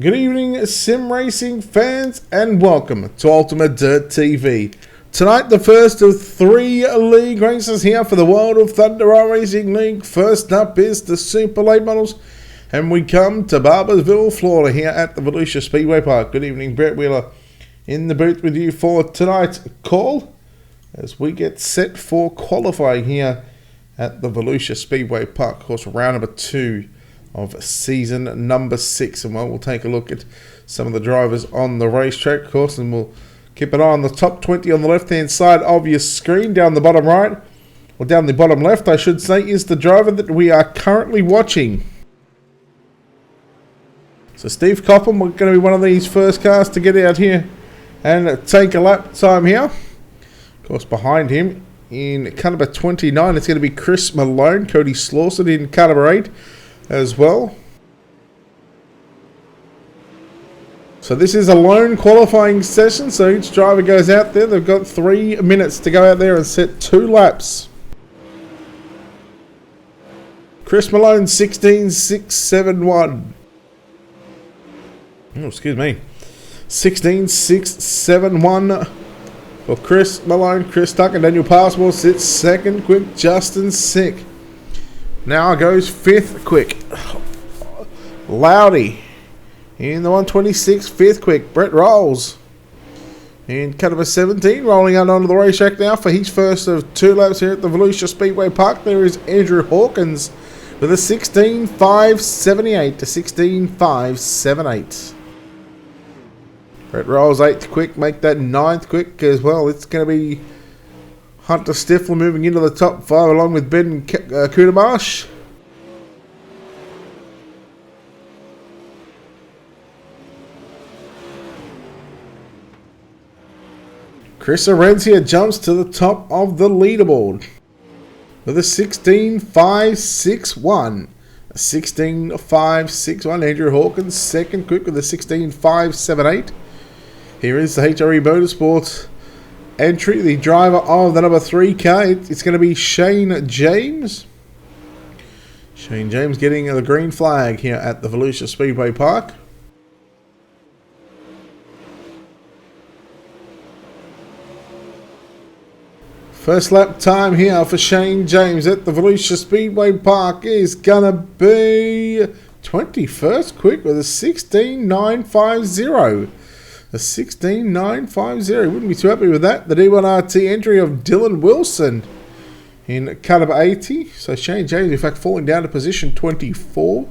Good evening, sim racing fans, and welcome to Ultimate Dirt TV. Tonight, the first of 3 league races here for the World of Thunder Racing League. First up is the Super Late Models, and we come to Barbersville, Florida, here at the Volusia Speedway Park. Good evening, Brett Wheeler in the booth with you for tonight's call as we get set for qualifying here at the Volusia Speedway Park. Of course, round number 2 of season number 6, and we'll take a look at some of the drivers on the racetrack, of course, and we'll keep an eye on the top 20 on the left hand side of your screen. Down the bottom right, or down the bottom left I should say, is the driver that we are currently watching. So Steve Copham, we're going to be one of these first cars to get out here and take a lap time here. Of course, behind him in car number 29 it's going to be Chris Malone. Cody Slawson in car number 8 as well. So this is a lone qualifying session, so each driver goes out there. They've got 3 minutes to go out there and set 2 laps. Chris Malone 16.671. Oh, excuse me. 16.671 for Chris Malone. Chris Tucker, Daniel Passmore sits second quick. Justin Sick now goes 5th quick. Loudy in the 126, 5th quick. Brett Rolls in car number 17, rolling out onto the racetrack now for his first of 2 laps here at the Volusia Speedway Park. There is Andrew Hawkins with a 16.578 to 16.578. Brett Rolls 8th quick, make that 9th quick as well. It's going to be Hunter Stifler moving into the top 5 along with Ben Kudermarsh. Chris Arencia jumps to the top of the leaderboard with a 16.561. A 16.561. Andrew Hawkins second quick with a 16.578. Here is the HRE Motorsports entry, the driver of the number 3 car. It's going to be Shane James. Shane James getting the green flag here at the Volusia Speedway Park. First lap time here for Shane James at the Volusia Speedway Park is going to be 21st quick with a 16.950. A 16.950. Wouldn't be too happy with that. The D1RT entry of Dylan Wilson in car number 80. So Shane James, in fact, falling down to position 24.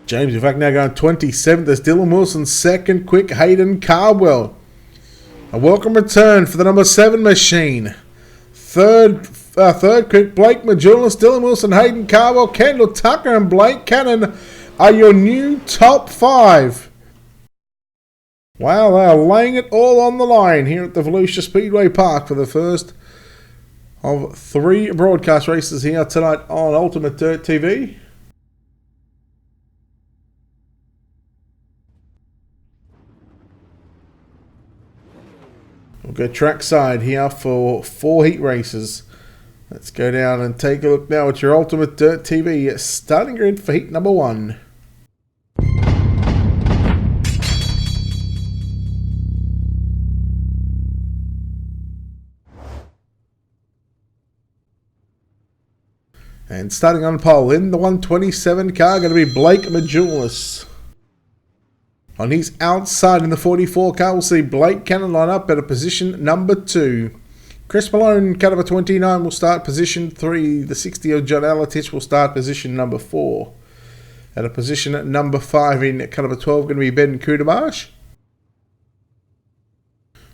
James, in fact, now going 27th. There's Dylan Wilson, second quick. Hayden Cardwell. A welcome return for the number 7 machine. Third quick, Blake Majulis, Dylan Wilson, Hayden Cardwell, Kendall Tucker, and Blake Cannon are your new top 5. Wow, they are laying it all on the line here at the Volusia Speedway Park for the first of 3 broadcast races here tonight on Ultimate Dirt TV. We'll go trackside here for 4 heat races. Let's go down and take a look now at your Ultimate Dirt TV starting grid for heat number 1. And starting on pole in the 127 car, going to be Blake Majulis. On his outside in the 44 car, we'll see Blake Cannon line up at a position number 2. Chris Malone, car number 29, will start position 3. The 60 of John Alatich will start position number 4. At a position at number 5 in car number 12, going to be Ben Kudermarsh.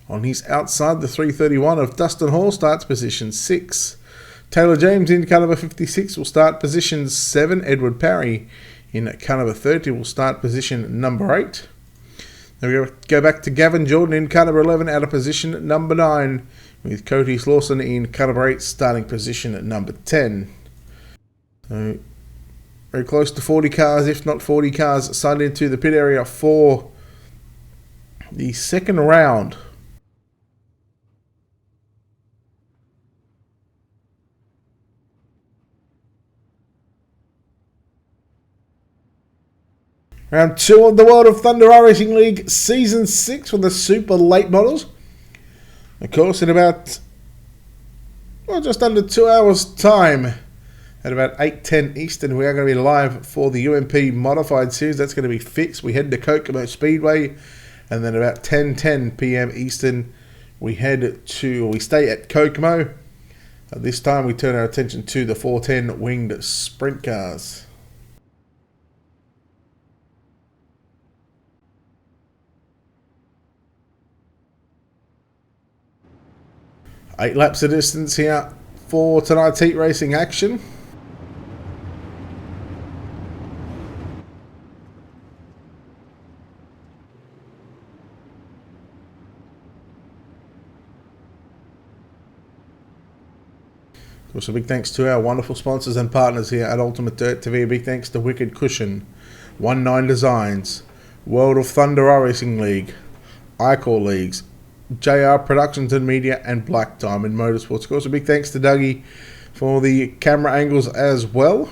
On his outside, the 331 of Dustin Hall starts position 6. Taylor James in car number 56 will start position 7. Edward Parry in car number 30 will start position number 8. Then we go back to Gavin Jordan in car number 11 out of position number 9, with Cody Slawson in car number 8 starting position at number 10. So very close to 40 cars, if not 40 cars, signed into the pit area for the second round. Round 2 of the World of Thunder Racing League Season 6 for the super late models. Of course, in about, well, just under 2 hours time, at about 8:10 Eastern, we are going to be live for the UMP Modified Series. That's going to be fixed. We head to Kokomo Speedway, and then about 10:10 p.m. Eastern, we stay at Kokomo. At this time, we turn our attention to the 410 winged sprint cars. Eight laps of distance here for tonight's heat racing action. Of course, a big thanks to our wonderful sponsors and partners here at Ultimate Dirt TV. A big thanks to Wicked Cushion, 19 Designs, World of Thunder Racing League, iCore Leagues, JR Productions and Media, and Black Diamond Motorsports. Of course, a big thanks to Dougie for the camera angles as well.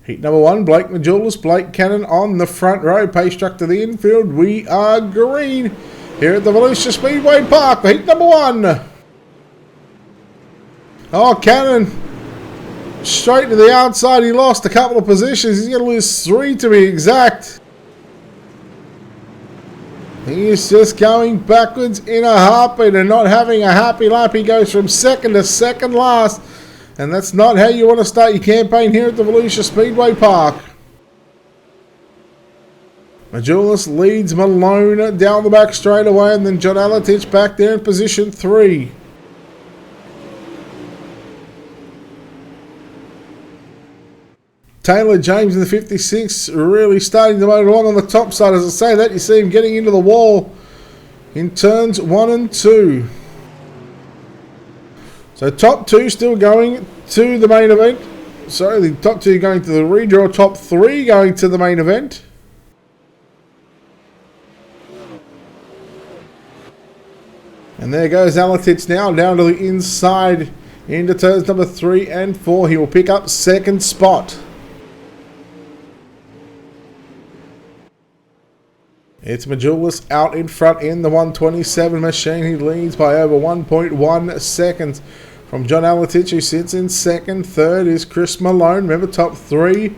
Heat number 1, Blake Majulis, Blake Cannon on the front row. Pace truck to the infield. We are green here at the Volusia Speedway Park for heat number 1. Oh, Cannon straight to the outside. He lost a couple of positions. He's going to lose 3 to be exact. He is just going backwards in a heartbeat and not having a happy lap. He goes from second to second last. And that's not how you want to start your campaign here at the Volusia Speedway Park. Majulis leads Malone down the back straight away. And then John Alatich back there in position 3. Taylor James in the 56 really starting to motor along on the top side. As I say that, you see him getting into the wall in turns 1 and 2. So top 2 still going to the main event. Sorry, the top 2 going to the redraw. Top 3 going to the main event. And there goes Alatich now down to the inside into turns number 3 and 4. He will pick up second spot. It's Majulis out in front in the 127 machine. He leads by over 1.1 seconds from John Alatich, who sits in second. Third is Chris Malone. Remember, top 3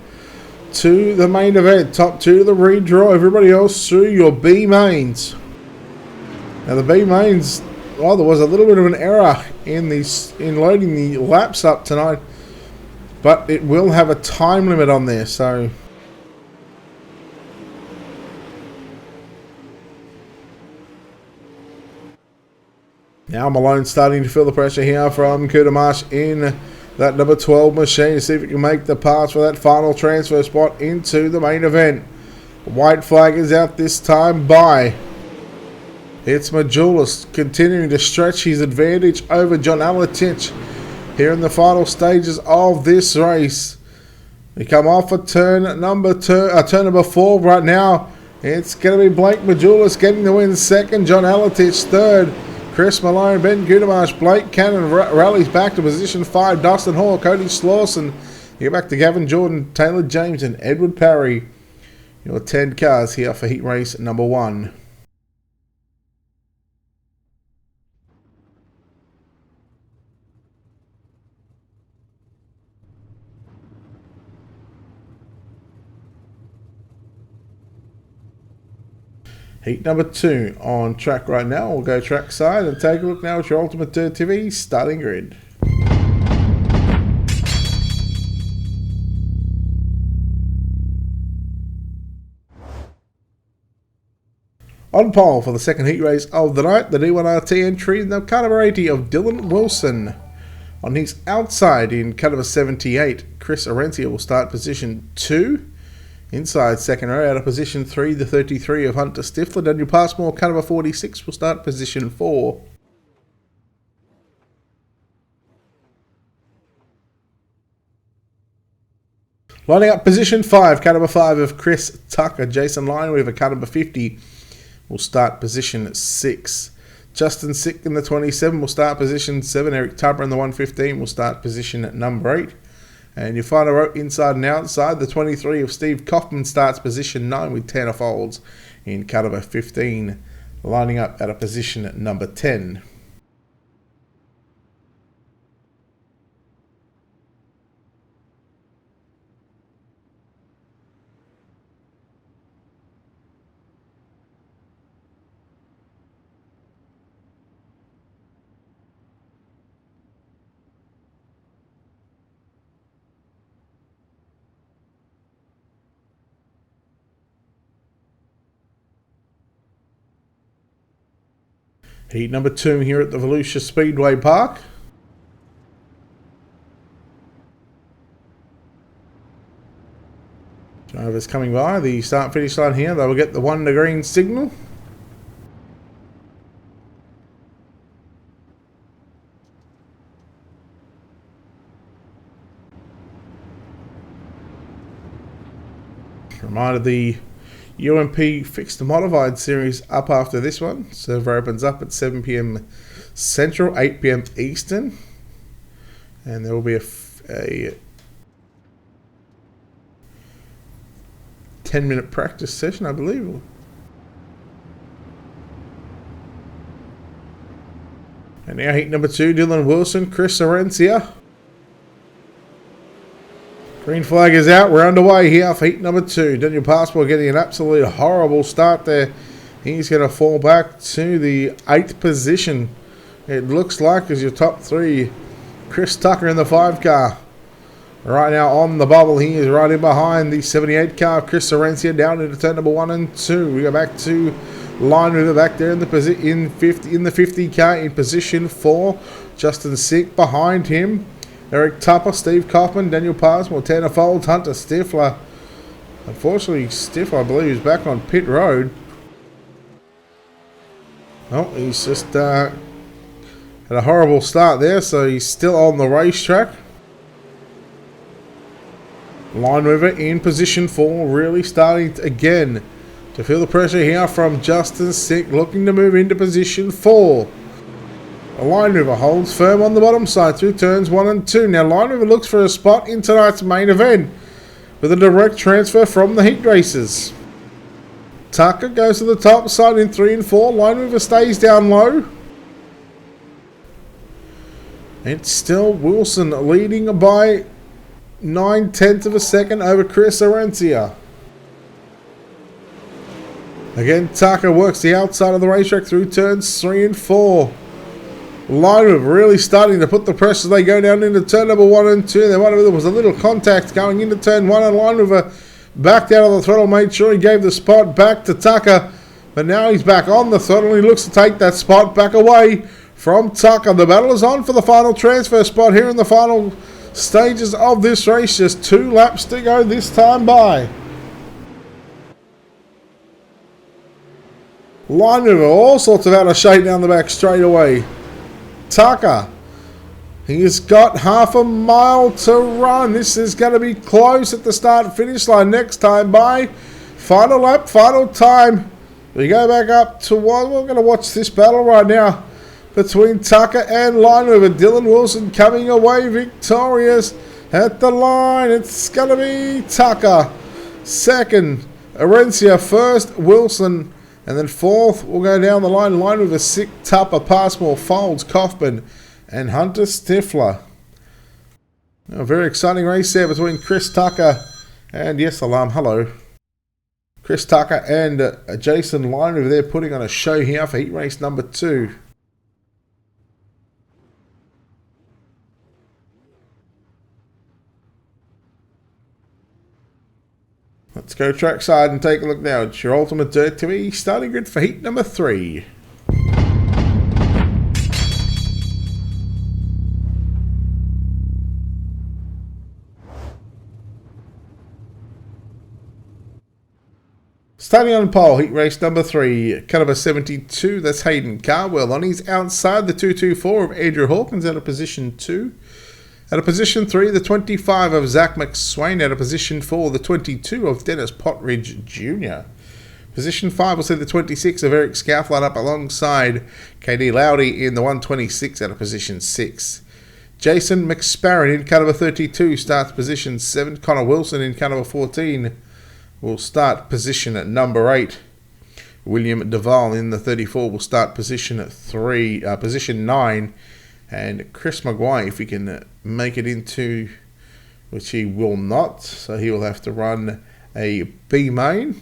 to the main event. Top 2 to the redraw. Everybody else through your B mains. Now the B mains, well, there was a little bit of an error in loading the laps up tonight, but it will have a time limit on there, so now Malone starting to feel the pressure here from Kudamash in that number 12 machine to see if he can make the pass for that final transfer spot into the main event. White flag is out this time by. It's Majulis continuing to stretch his advantage over John Alatich here in the final stages of this race. We come off a turn number 4 right now. It's going to be Blake Majulis getting the win second, John Alatich third. Chris Malone, Ben Gudamash, Blake Cannon rallies back to position 5. Dustin Hall, Cody Slawson. You get back to Gavin Jordan, Taylor James, and Edward Parry. Your 10 cars here for heat race number 1. Heat number 2 on track right now. We'll go track side and take a look now at your Ultimate Dirt TV starting grid. On pole for the second heat race of the night, the D1RT entry, the caliber 80 of Dylan Wilson. On his outside in caliber 78, Chris Arencia will start position 2. Inside second row, out of position 3, the 33 of Hunter Stifler. Daniel Passmore, caliber 46, will start position 4. Lining up position 5, caliber 5 of Chris Tucker. Jason Lyon with a caliber 50 will start position 6. Justin Sick in the 27 will start position 7. Eric Tubber in the 115 will start position number 8. And your final row inside and outside, the 23 of Steve Kaufman starts position 9 with 10 of folds in cut number 15, lining up at a position at number 10. Heat number 2 here at the Volusia Speedway Park. Drivers coming by the start-finish line here. They will get the 1 to green signal. Reminder, the UMP Fixed Modified series up after this one. Server opens up at 7 p.m. Central, 8 p.m. Eastern. And there will be a 10-minute practice session, I believe. And now heat number 2, Dylan Wilson, Chris Orencia. Green flag is out. We're underway here for heat number 2. Daniel Passport getting an absolutely horrible start there. He's going to fall back to the 8th position. It looks like as your top 3. Chris Tucker in the 5 car. Right now on the bubble, he is right in behind the 78 car. Chris Orencia down into turn number 1 and 2. We go back to line mover back there in the 50 car in position 4. Justin Sick behind him. Eric Tupper, Steve Kaufman, Daniel Passmore, Tanner Folds, Hunter Stifler. Unfortunately, Stifler, I believe, is back on pit road. Oh, he's just had a horrible start there, so he's still on the racetrack. Line mover in position 4, really starting again to feel the pressure here from Justin Sick, looking to move into position 4. A line mover holds firm on the bottom side through turns 1 and 2. Now line mover looks for a spot in tonight's main event with a direct transfer from the heat races. Tucker goes to the top side in 3 and 4. Line mover stays down low. It's still Wilson leading by 9/10 of a second over Chris Orencia. Again, Tucker works the outside of the racetrack through turns 3 and 4. Line mover really starting to put the pressure as they go down into turn number 1 and 2. There was a little contact going into turn 1, and line mover backed out of the throttle, made sure he gave the spot back to Tucker. But now he's back on the throttle. He looks to take that spot back away from Tucker. The battle is on for the final transfer spot here in the final stages of this race. Just 2 laps to go this time by. Line mover all sorts of out of shape down the back straight away. Tucker, he's got half a mile to run. This is going to be close at the start finish line next time by. Final lap, final time. We go back up to one. We're going to watch this battle right now between Tucker and line mover. Dylan Wilson coming away victorious at the line. It's going to be Tucker. Second, Orencia first, Wilson. And then 4th, we'll go down the line with a Sick, Tupper, Passmore, Folds, Kaufman, and Hunter Stifler. A very exciting race there between Chris Tucker and, yes, alarm, hello. Chris Tucker and Jason Line over there putting on a show here for heat race number 2. Let's go trackside and take a look now. It's your Ultimate Dirt TV starting grid for heat number 3. Starting on pole, heat race number 3, cut number 72, that's Hayden Carwell on. He's outside the 224 of Andrew Hawkins out of position 2. At a position 3, the 25 of Zach McSwain. At a position 4, the 22 of Dennis Potridge Jr. Position 5 will see the 26 of Eric Scouflin up alongside KD Lowdy in the 126 at a position 6. Jason McSparron in car number 32 starts position 7. Connor Wilson in car number 14 will start position at number 8. William Duval in the 34 will start position at position 9. And Chris Maguire, if he can make it into, which he will not, so he will have to run a B main.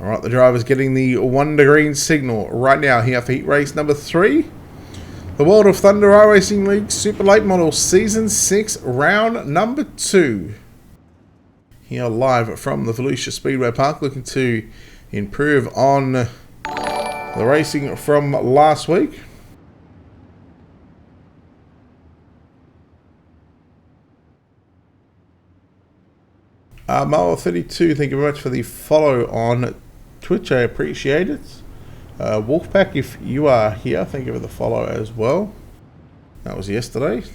Alright, the driver's getting the Wonder Green signal right now here for heat race number 3. The World of Thunder iRacing League Super Late Model Season 6, round number 2. Here live from the Volusia Speedway Park, looking to improve on the racing from last week. Moa32, thank you very much for the follow on Twitch, I appreciate it. Wolfpack, if you are here, thank you for the follow as well. That was yesterday.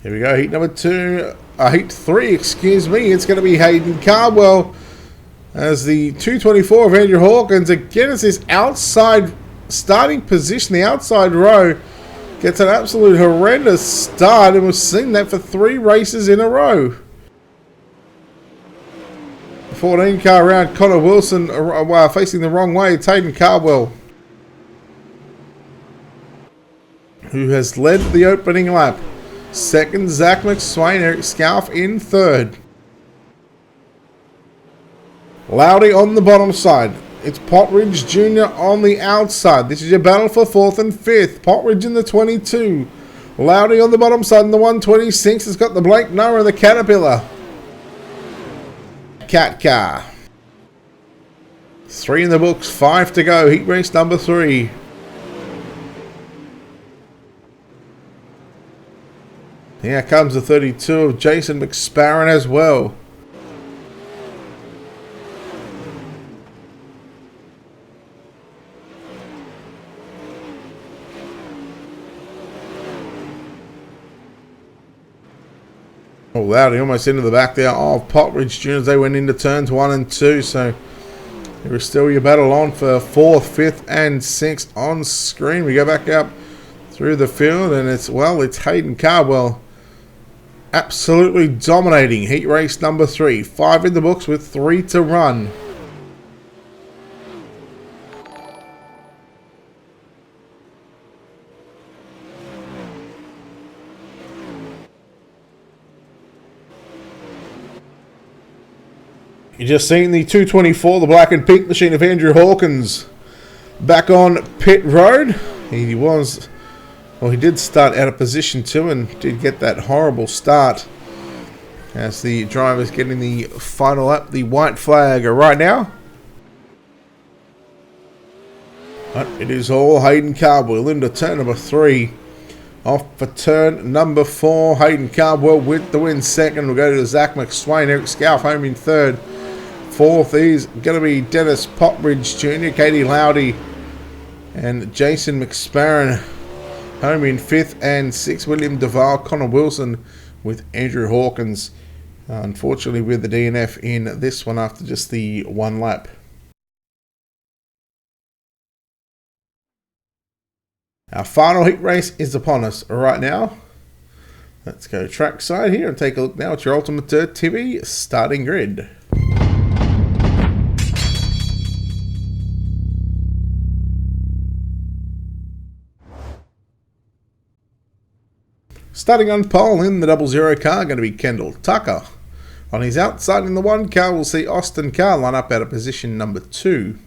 Here we go, heat number 2, heat 3, excuse me. It's going to be Hayden Cardwell as the 224 of Andrew Hawkins. Again, it's this outside starting position, the outside row. Gets an absolute horrendous start, and we've seen that for 3 races in a row. 14 car round, Connor Wilson facing the wrong way. It's Hayden Cardwell, who has led the opening lap. Second, Zach McSwain, Eric Scalf in third. Lowdy on the bottom side. It's Potridge Jr. on the outside. This is your battle for 4th and 5th. Potridge in the 22. Lowdy on the bottom side in the 126 has got the Blake Noah and the Caterpillar. Cat car. 3 in the books, 5 to go. Heat race number 3. Here comes the 32 of Jason McSparron as well. Oh, Lowdy almost into the back there of Potridge Jr. as they went into turns 1 and 2. So there is still your battle on for 4th, 5th, and 6th on screen. We go back up through the field, and it's Hayden Cardwell absolutely dominating heat race number 3. 5 in the books with 3 to run. You just seen the 224, the black and pink machine of Andrew Hawkins back on pit road. He did start out of position 2 and did get that horrible start as the driver's getting the final lap, the white flag right now. But it is all Hayden Cardwell into turn number 3. Off for turn number 4, Hayden Cardwell with the win. Second, we'll go to Zach McSwain, Eric Scalf home in third. 4th is going to be Dennis Potridge Jr., Katie Lowdy, and Jason McSparron home in 5th and 6th. William Duval, Connor Wilson with Andrew Hawkins. Unfortunately with the DNF in this one after just the 1 lap. Our final heat race is upon us right now. Let's go trackside here and take a look now at your Ultimate Dirt TV starting grid. Starting on pole in the 00 car, going to be Kendall Tucker. On his outside in the 1 car, we'll see Austin Carr line up out of position number 2.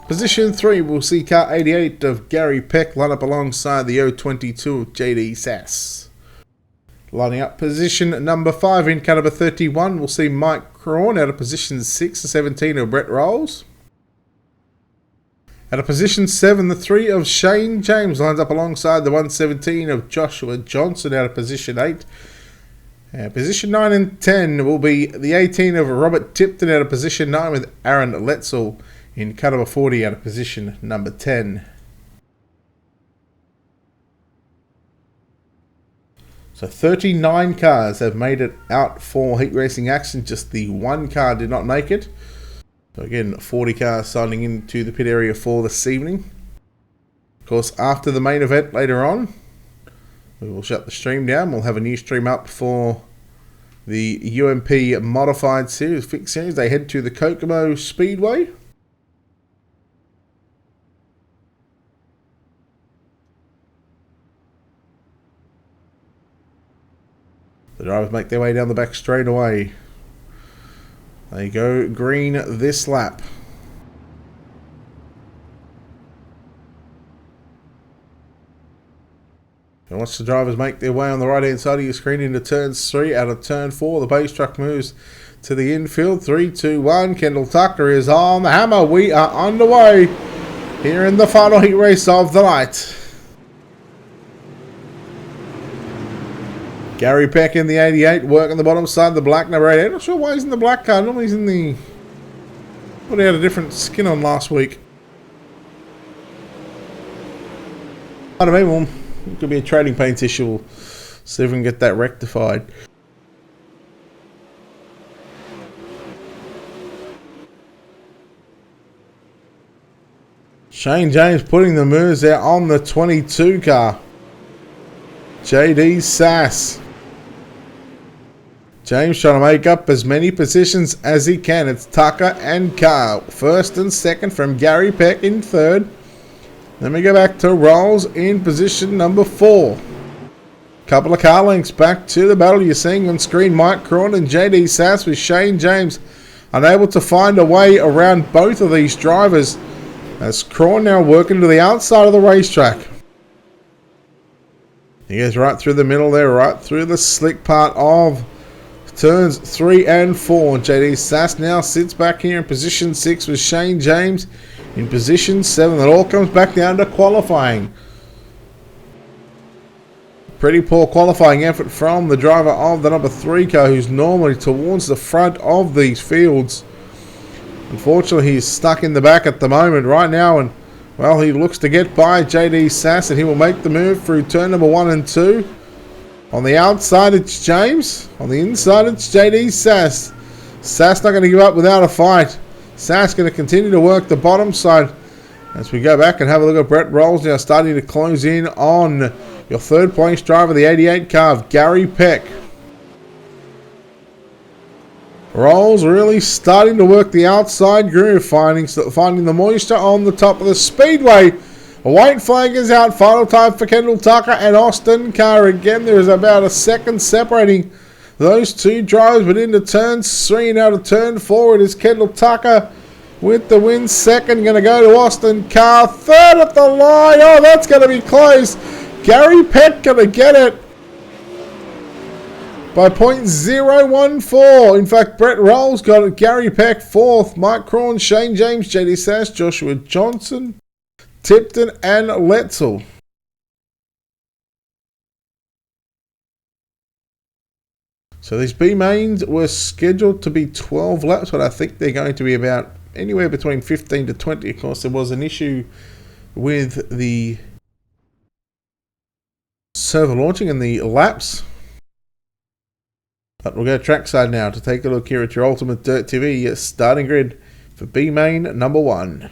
Position 3, we'll see car 88 of Gary Peck line up alongside the 022 of JD Sass. Lining up position number 5 in caliber 31, we'll see Mike Crawn out of position 6 and 17 of Brett Rolls. Out of position 7, the 3 of Shane James lines up alongside the 117 of Joshua Johnson out of position 8. Position 9 and 10 will be the 18 of Robert Tipton out of position 9 with Aaron Letzel in caliber 40 out of position number 10. So 39 cars have made it out for heat racing action. Just the one car did not make it. So again, 40 cars signing into the pit area for this evening. Of course, after the main event later on, we will shut the stream down. We'll have a new stream up for the UMP Modified Series, Fixed Series. They head to the Kokomo Speedway. The drivers make their way down the back straight away. They go green this lap. And watch the drivers make their way on the right hand side of your screen into turns 3 out of turn 4. The base truck moves to the infield. 3, 2, 1. Kendall Tucker is on the hammer. We are underway here in the final heat race of the night. Gary Peck in the 88, working the bottom side, the black number 88. Not sure why he's in the black car. Normally he's in the... But he had a different skin on last week. I don't know, well, it could be a trading paint issue. We'll see if we can get that rectified. Shane James putting the moves out on the 22 car. JD Sass. James trying to make up as many positions as he can. It's Tucker and Carl. First and second from Gary Peck in third. Then we go back to Rolls in position number 4. Couple of car links back to the battle. You're seeing on screen Mike Crawn and JD Sass with Shane James unable to find a way around both of these drivers. As Crawn now working to the outside of the racetrack. He goes right through the middle there, right through the slick part of turns 3 and 4. JD Sass now sits back here in position 6 with Shane James in position 7. It all comes back down to qualifying. Pretty poor qualifying effort from the driver of the number 3 car, who's normally towards the front of these fields. Unfortunately, he's stuck in the back at the moment right now, and well, he looks to get by JD Sass, and he will make the move through turn number 1 and 2. On the outside, it's James. On the inside, it's JD Sass. Sass not going to give up without a fight. Sass going to continue to work the bottom side. As we go back and have a look at Brett Rolls now starting to close in on your third place driver, the 88 car of Gary Peck. Rolls really starting to work the outside groove, finding the moisture on the top of the speedway. A white flag is out. Final time for Kendall Tucker and Austin Carr. Again, there is about a second separating those two drivers, but into turns 3 and out of turn 4, it is Kendall Tucker with the win. Second, going to go to Austin Carr. Third at the line. Oh, that's going to be close. Gary Peck going to get it by .014. In fact, Brett Rolls got it. Gary Peck 4th. Mike Crawn, Shane James, JD Sass, Joshua Johnson, Tipton and Letzel. So these B mains were scheduled to be 12 laps, but I think they're going to be about anywhere between 15 to 20. Of course, there was an issue with the server launching and the laps. But we'll go trackside now to take a look here at your Ultimate Dirt TV starting grid for B main number 1.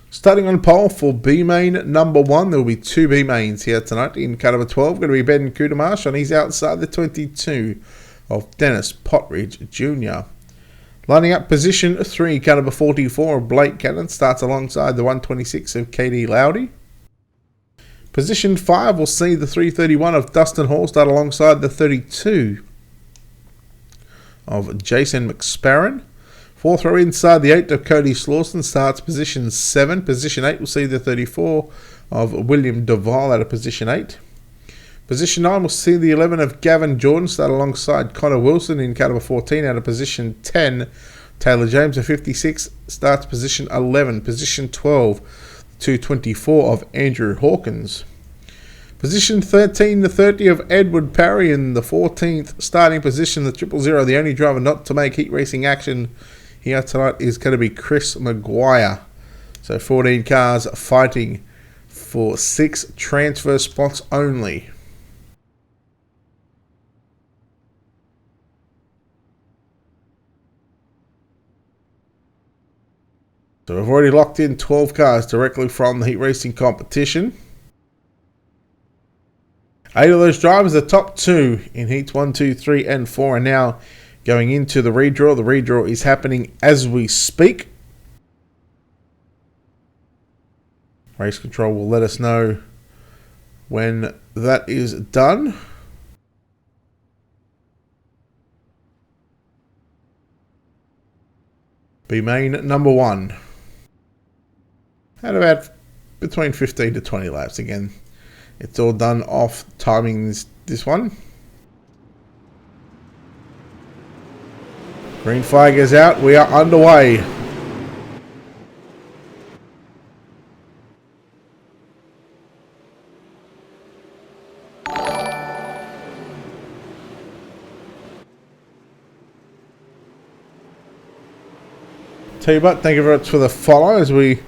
Starting on pole for B main number 1, there will be 2 B mains here tonight. In car number 12, going to be Ben Kudamash, and he's outside the 22 of Dennis Potridge Jr. Lining up position 3, car number 44 of Blake Cannon starts alongside the 126 of KD Lowdy. Position 5 will see the 331 of Dustin Hall start alongside the 32 of Jason McSparron. Fourth row inside the 8 of Cody Slauson starts position 7. Position 8 will see the 34 of William Duval out of position 8. Position 9 will see the 11 of Gavin Jordan start alongside Connor Wilson in car number 14 out of position 10. Taylor James of 56 starts position 11. Position 12, 224 of Andrew Hawkins. Position 13, the 30 of Edward Parry in the 14th starting position, the 000. The only driver not to make heat racing action here tonight is going to be Chris Maguire. So 14 cars fighting for 6 transfer spots only. So we've already locked in 12 cars directly from the heat racing competition. 8 of those drivers, the top 2 in heats 1, 2, 3 and 4 are now going into the redraw. The redraw is happening as we speak. Race control will let us know when that is done. Be main number 1. At about between 15 to 20 laps. Again, it's all done off timing this one. Green flag is out. We are underway. Tell you what, thank you very much for the follow as we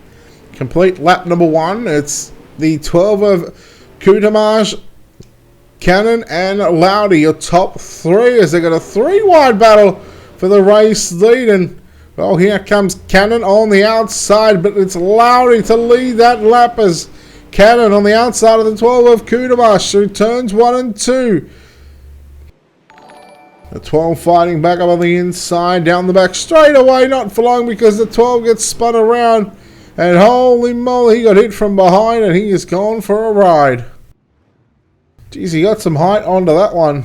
complete lap number 1. It's the 12 of Kutamaj, Cannon and Loudy, your top 3 as they got a 3-wide battle for the race lead. And well, here comes Cannon on the outside, but it's Loudy to lead that lap as Cannon on the outside of the 12 of Kutamaj through turns 1 and 2. The 12 fighting back up on the inside, down the back straight away, not for long because the 12 gets spun around. And holy moly, he got hit from behind and he is gone for a ride. Geez, he got some height onto that one.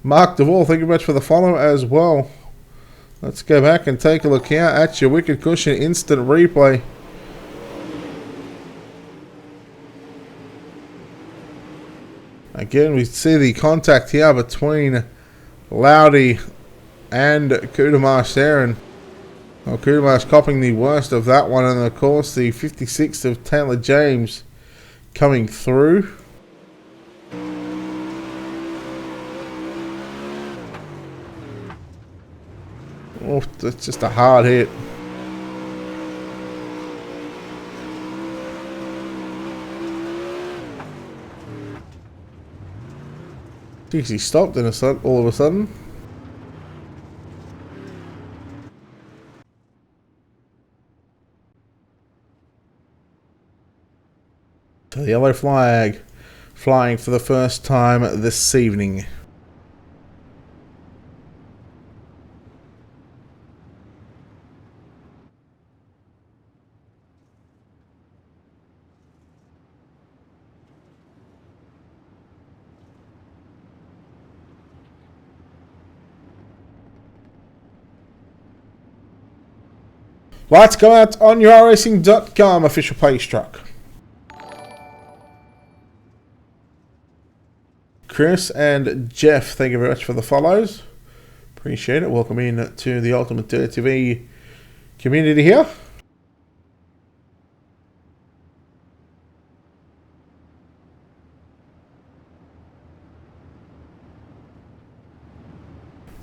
Mark Duvall, thank you very much for the follow as well. Let's go back and take a look here at your Wicked Cushion instant replay. Again, we see the contact here between Loudy and Kutamaj there, and well, Kutamaj copping the worst of that one, and of course the 56th of Taylor James coming through. Oh, that's just a hard hit. Jeez, he stopped in all of a sudden. So the yellow flag flying for the first time this evening. Lights go out on your iRacing.com official pace truck. Chris and Jeff, thank you very much for the follows. Appreciate it. Welcome in to the Ultimate Dirt TV community here.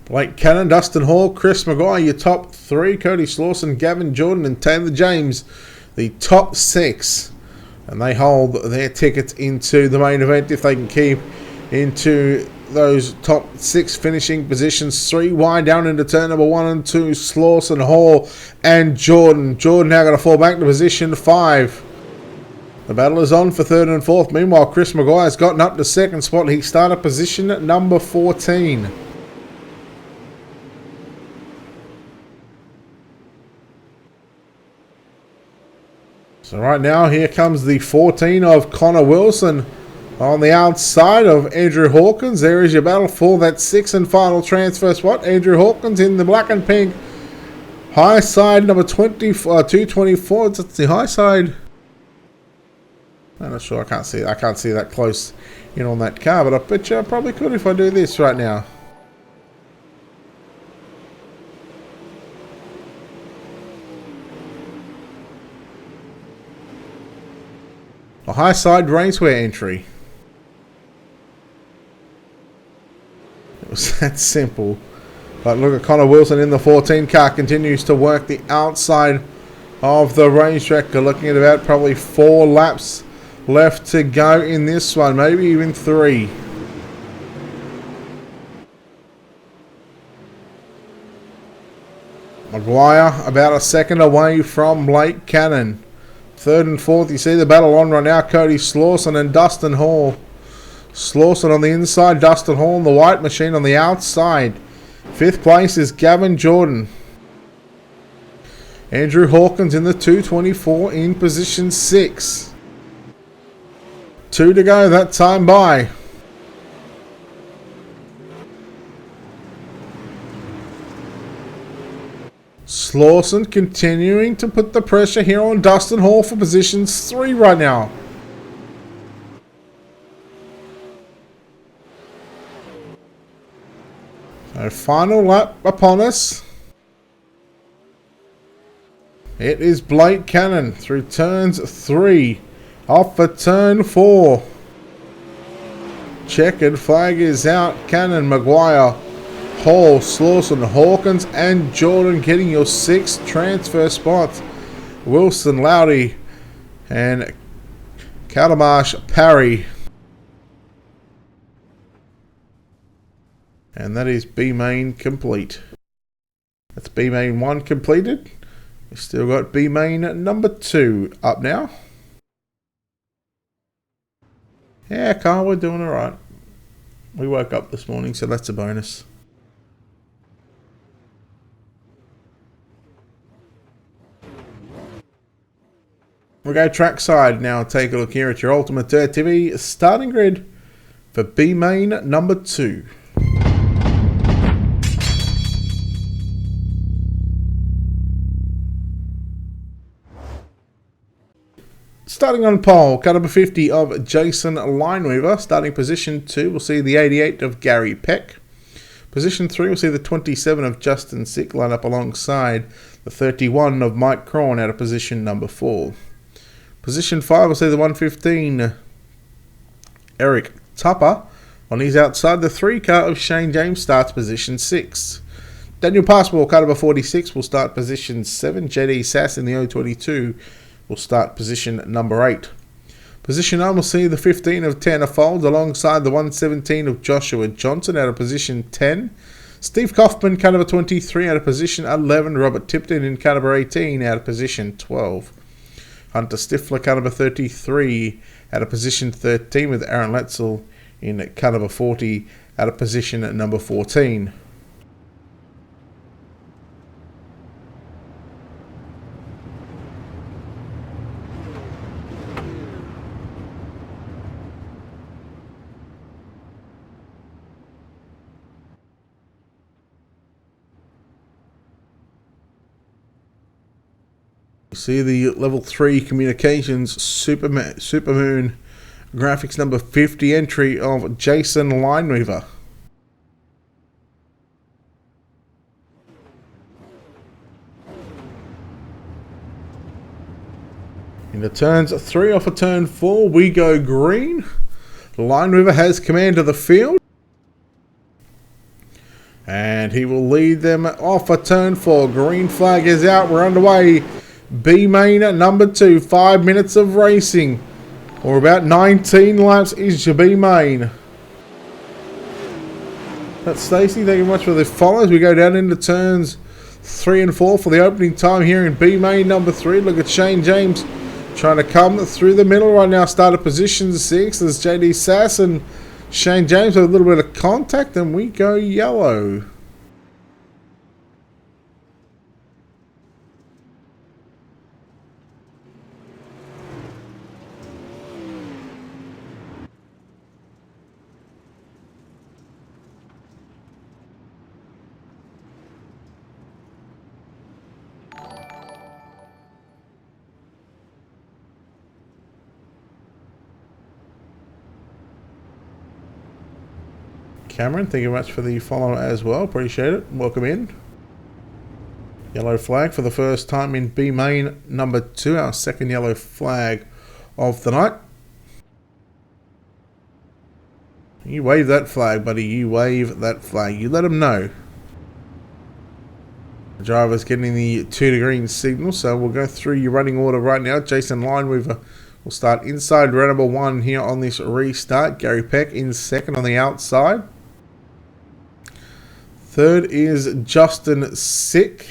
Blake Cannon, Dustin Hall, Chris Maguire, your top 3. Cody Slauson, Gavin Jordan and Taylor James, the top 6. And they hold their tickets into the main event if they can keep into those top 6 finishing positions. 3 wide down into turn number 1 and 2. Slauson, Hall and Jordan. Jordan now going to fall back to position 5. The battle is on for 3rd and 4th. Meanwhile, Chris Maguire has gotten up to 2nd spot. He started position at number 14. So right now, here comes the 14 of Connor Wilson On the outside of Andrew Hawkins, there is your battle for that sixth and final transfer spot. Andrew Hawkins in the black and pink. High side number 224. That's the high side. I'm not sure. I can't see. I can't see that close in on that car, but I bet you I probably could if I do this right now. A high side racewear entry. It was that simple. But look at Connor Wilson in the 14 car, continues to work the outside of the racetrack. We're looking at about probably 4 laps left to go in this one, maybe even 3. Maguire about a second away from Blake Cannon. 3rd and 4th, you see the battle on right now. Cody Slawson and Dustin Hall. Slawson on the inside, Dustin Hall in the white machine on the outside. 5th place is Gavin Jordan. Andrew Hawkins in the 224 in position 6. 2 to go that time by. Slawson continuing to put the pressure here on Dustin Hall for position 3 right now. So final lap upon us. It is Blake Cannon through turns 3. Off for turn 4. Checkered flag is out. Cannon, Maguire, Hall, Slawson, Hawkins and Jordan getting your 6 transfer spots. Wilson, Loudy and Kalamash, Parry. And that is B main complete. That's B main 1 completed. We've still got B main number 2 up now. Yeah, Carl, we're doing alright. We woke up this morning, so that's a bonus. We'll go trackside now. Take a look here at your Ultimate Dirt TV starting grid for B main number 2. Starting on pole, car number 50 of Jason Lineweaver. Starting position 2, we'll see the 88 of Gary Peck. Position 3, we'll see the 27 of Justin Sick line up alongside the 31 of Mike Crawn out of position number 4. Position 5, we'll see the 115 Eric Tupper. On his outside, the 3 car of Shane James starts position 6. Daniel Passmore, car number 46, will start position 7. JD Sass in the 022 will start position number 8. Position 9 will see the 15 of Tanner Folds alongside the 117 of Joshua Johnson out of position 10. Steve Kaufman, car number 23 out of position 11. Robert Tipton in car number 18 out of position 12. Hunter Stifler, car number 33 out of position 13 with Aaron Letzel in car number 40 out of position number 14. You see the level 3 communications Supermoon graphics number 50 entry of Jason Lineweaver. In the turns 3 off of turn 4, we go green. Lineweaver has command of the field. And he will lead them off for turn 4. Green flag is out. We're underway. B main number 2. 5 minutes of racing. Or about 19 laps is your B main. That's Stacey. Thank you very much for the follows. We go down into turns 3 and 4 for the opening time here in B main number 3. Look at Shane James trying to come through the middle right now. Started position 6. There's JD Sass and Shane James with a little bit of contact, and we go yellow. Cameron, thank you very much for the follow as well. Appreciate it. Welcome in. Yellow flag for the first time in B main number 2. Our second yellow flag of the night. You wave that flag, buddy. You wave that flag. You let them know. The driver's getting the 2 to green signal, so we'll go through your running order right now. Jason Lineweaver will start inside row number 1 here on this restart. Gary Peck in second on the outside. Third is Justin Sick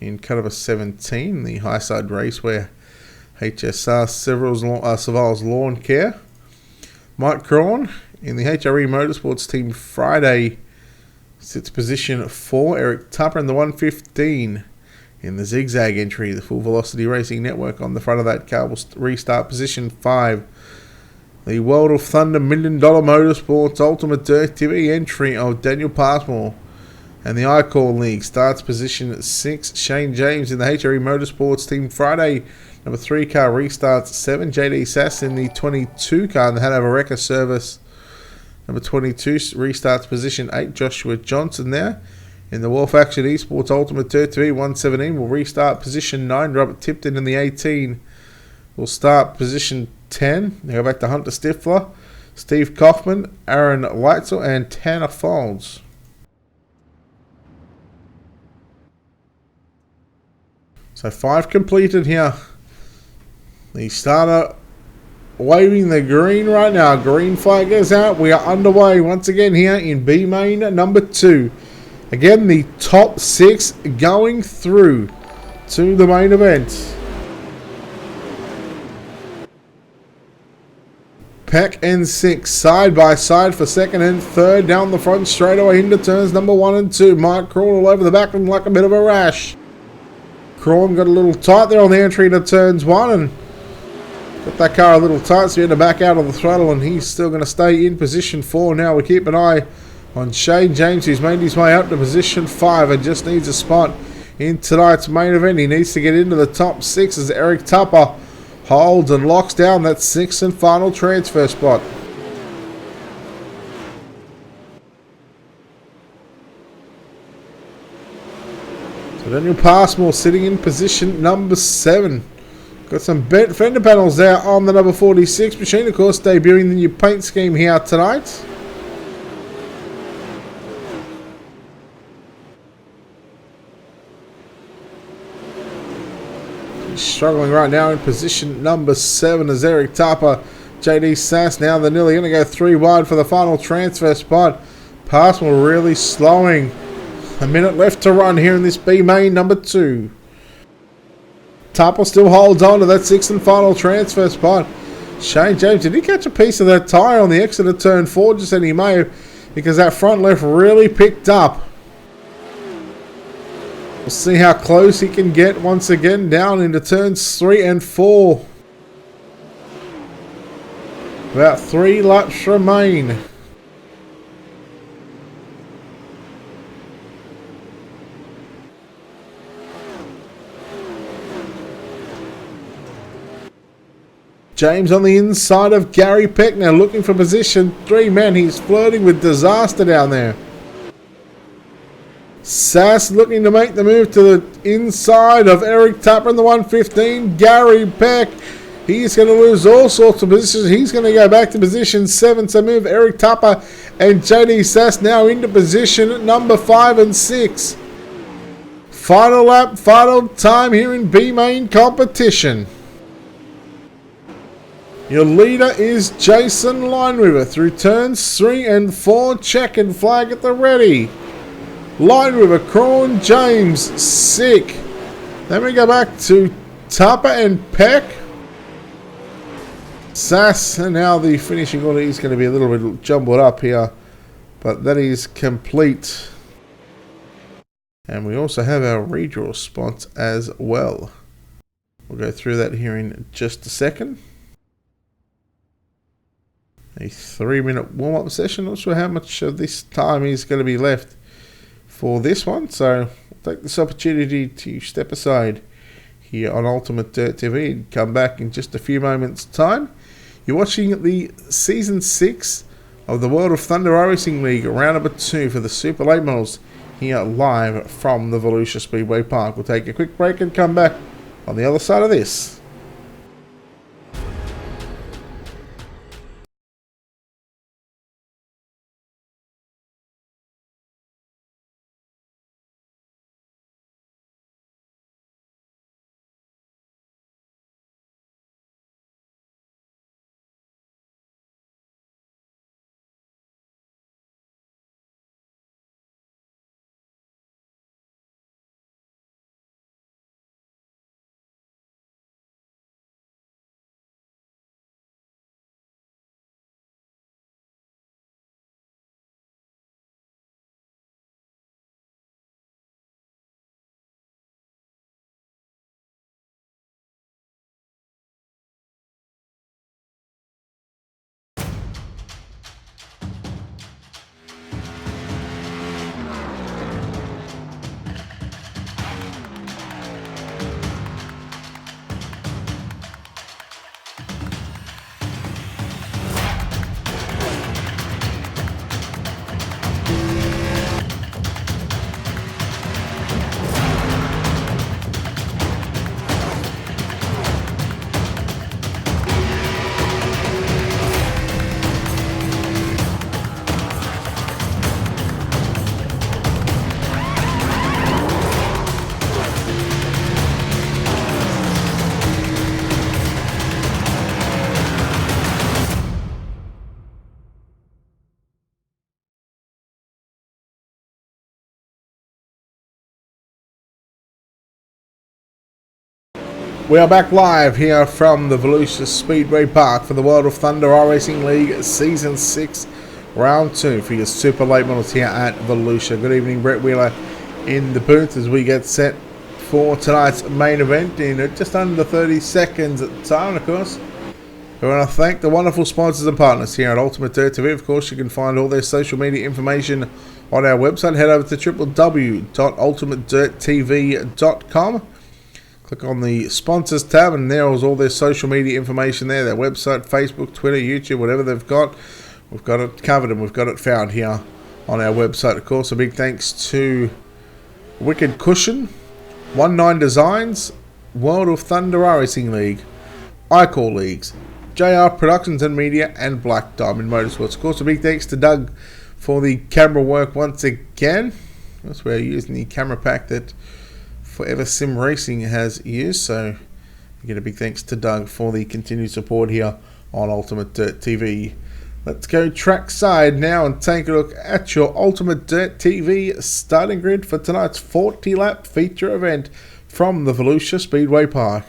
in cut number 17, the high side race where HSR Saval's Lawn Care. Mike Crawn in the HRE Motorsports Team Friday sits position 4. Eric Tupper in the 115 in the zigzag entry. The Full Velocity Racing Network on the front of that car will restart position 5. The World of Thunder $1 Million Motorsports Ultimate Dirt TV entry of Daniel Passmore and the iCall League starts position 6. Shane James in the HRE Motorsports Team Friday number 3 car restarts 7. JD Sass in the 22 car that had a wrecker service. Number 22 restarts position 8. Joshua Johnson there in the Wolf Action Esports Ultimate Dirt TV 117 will restart position 9. Robert Tipton in the 18 will start position 10. They go back to Hunter Stifler, Steve Kaufman, Aaron Leitzel, and Tanner Folds. So 5 completed here. The starter waving the green right now. Green flag goes out. We are underway once again here in B main number 2. Again, the top 6 going through to the main event. Peck and 6 side by side for second and third. Down the front straightaway into turns number 1 and 2. Mike Crawl all over the back and like a bit of a rash. Crawl got a little tight there on the entry into turns 1 and got that car a little tight, so he had to back out of the throttle, and he's still going to stay in position 4. Now we keep an eye on Shane James, who's made his way up to position 5 and just needs a spot in tonight's main event. He needs to get into the top 6 as Eric Tupper holds and locks down that 6th and final transfer spot. So Daniel Passmore sitting in position number 7. Got some bent fender panels there on the number 46 machine, of course, debuting the new paint scheme here tonight. He's struggling right now in position number 7 as Eric Tupper, JD Sass now they're nearly going to go 3 wide for the final transfer spot. Passmore really slowing. A minute left to run here in this B main number 2. Tupper still holds on to that 6th and final transfer spot. Shane James, did he catch a piece of that tyre on the exit of turn 4? Just said he may have, because that front left really picked up. We'll see how close he can get once again down into turns 3 and 4. About 3 laps remain. James on the inside of Gary Peck now looking for position 3. Man, he's flirting with disaster down there. Sass looking to make the move to the inside of Eric Tupper in the 115. Gary Peck, he's going to lose all sorts of positions. He's going to go back to position 7. So move Eric Tupper and JD Sass now into position number 5 and 6. Final lap, final time here in B main competition. Your leader is Jason Lineweaver through turns 3 and 4. Checkered flag at the ready. Lineweaver, Crawn, James, Sick. Then we go back to Tupper and Peck. Sass, and now the finishing order is going to be a little bit jumbled up here. But that is complete. And we also have our redraw spots as well. We'll go through that here in just a second. A 3-minute warm-up session. Not sure how much of this time is going to be left for this one. So we'll take this opportunity to step aside here on Ultimate Dirt TV and come back in just a few moments' time. You're watching the Season 6 of the World of Thunder Racing League, round number 2 for the Super Late Models, here live from the Volusia Speedway Park. We'll take a quick break and come back on the other side of this. We are back live here from the Volusia Speedway Park for the World of Thunder Racing League Season 6, Round 2 for your Super Late Models here at Volusia. Good evening, Brett Wheeler in the booth as we get set for tonight's main event in just under 30 seconds at the time, of course. We want to thank the wonderful sponsors and partners here at Ultimate Dirt TV. Of course, you can find all their social media information on our website. Head over to www.ultimatedirttv.com. Click on the sponsors tab and there is all their social media information there, their website, Facebook, Twitter, YouTube, whatever they've got. We've got it covered and we've got it found here on our website. Of course, a big thanks to Wicked Cushion, 19 Designs, World of Thunder Racing League, iCall Leagues, JR Productions and Media, and Black Diamond Motorsports. Of course, a big thanks to Doug for the camera work once again. That's where we're using the camera pack that Forever Sim Racing has used, so again a big thanks to Doug for the continued support here on Ultimate Dirt TV. Let's go trackside now and take a look at your Ultimate Dirt TV starting grid for tonight's 40-lap feature event from the Volusia Speedway Park.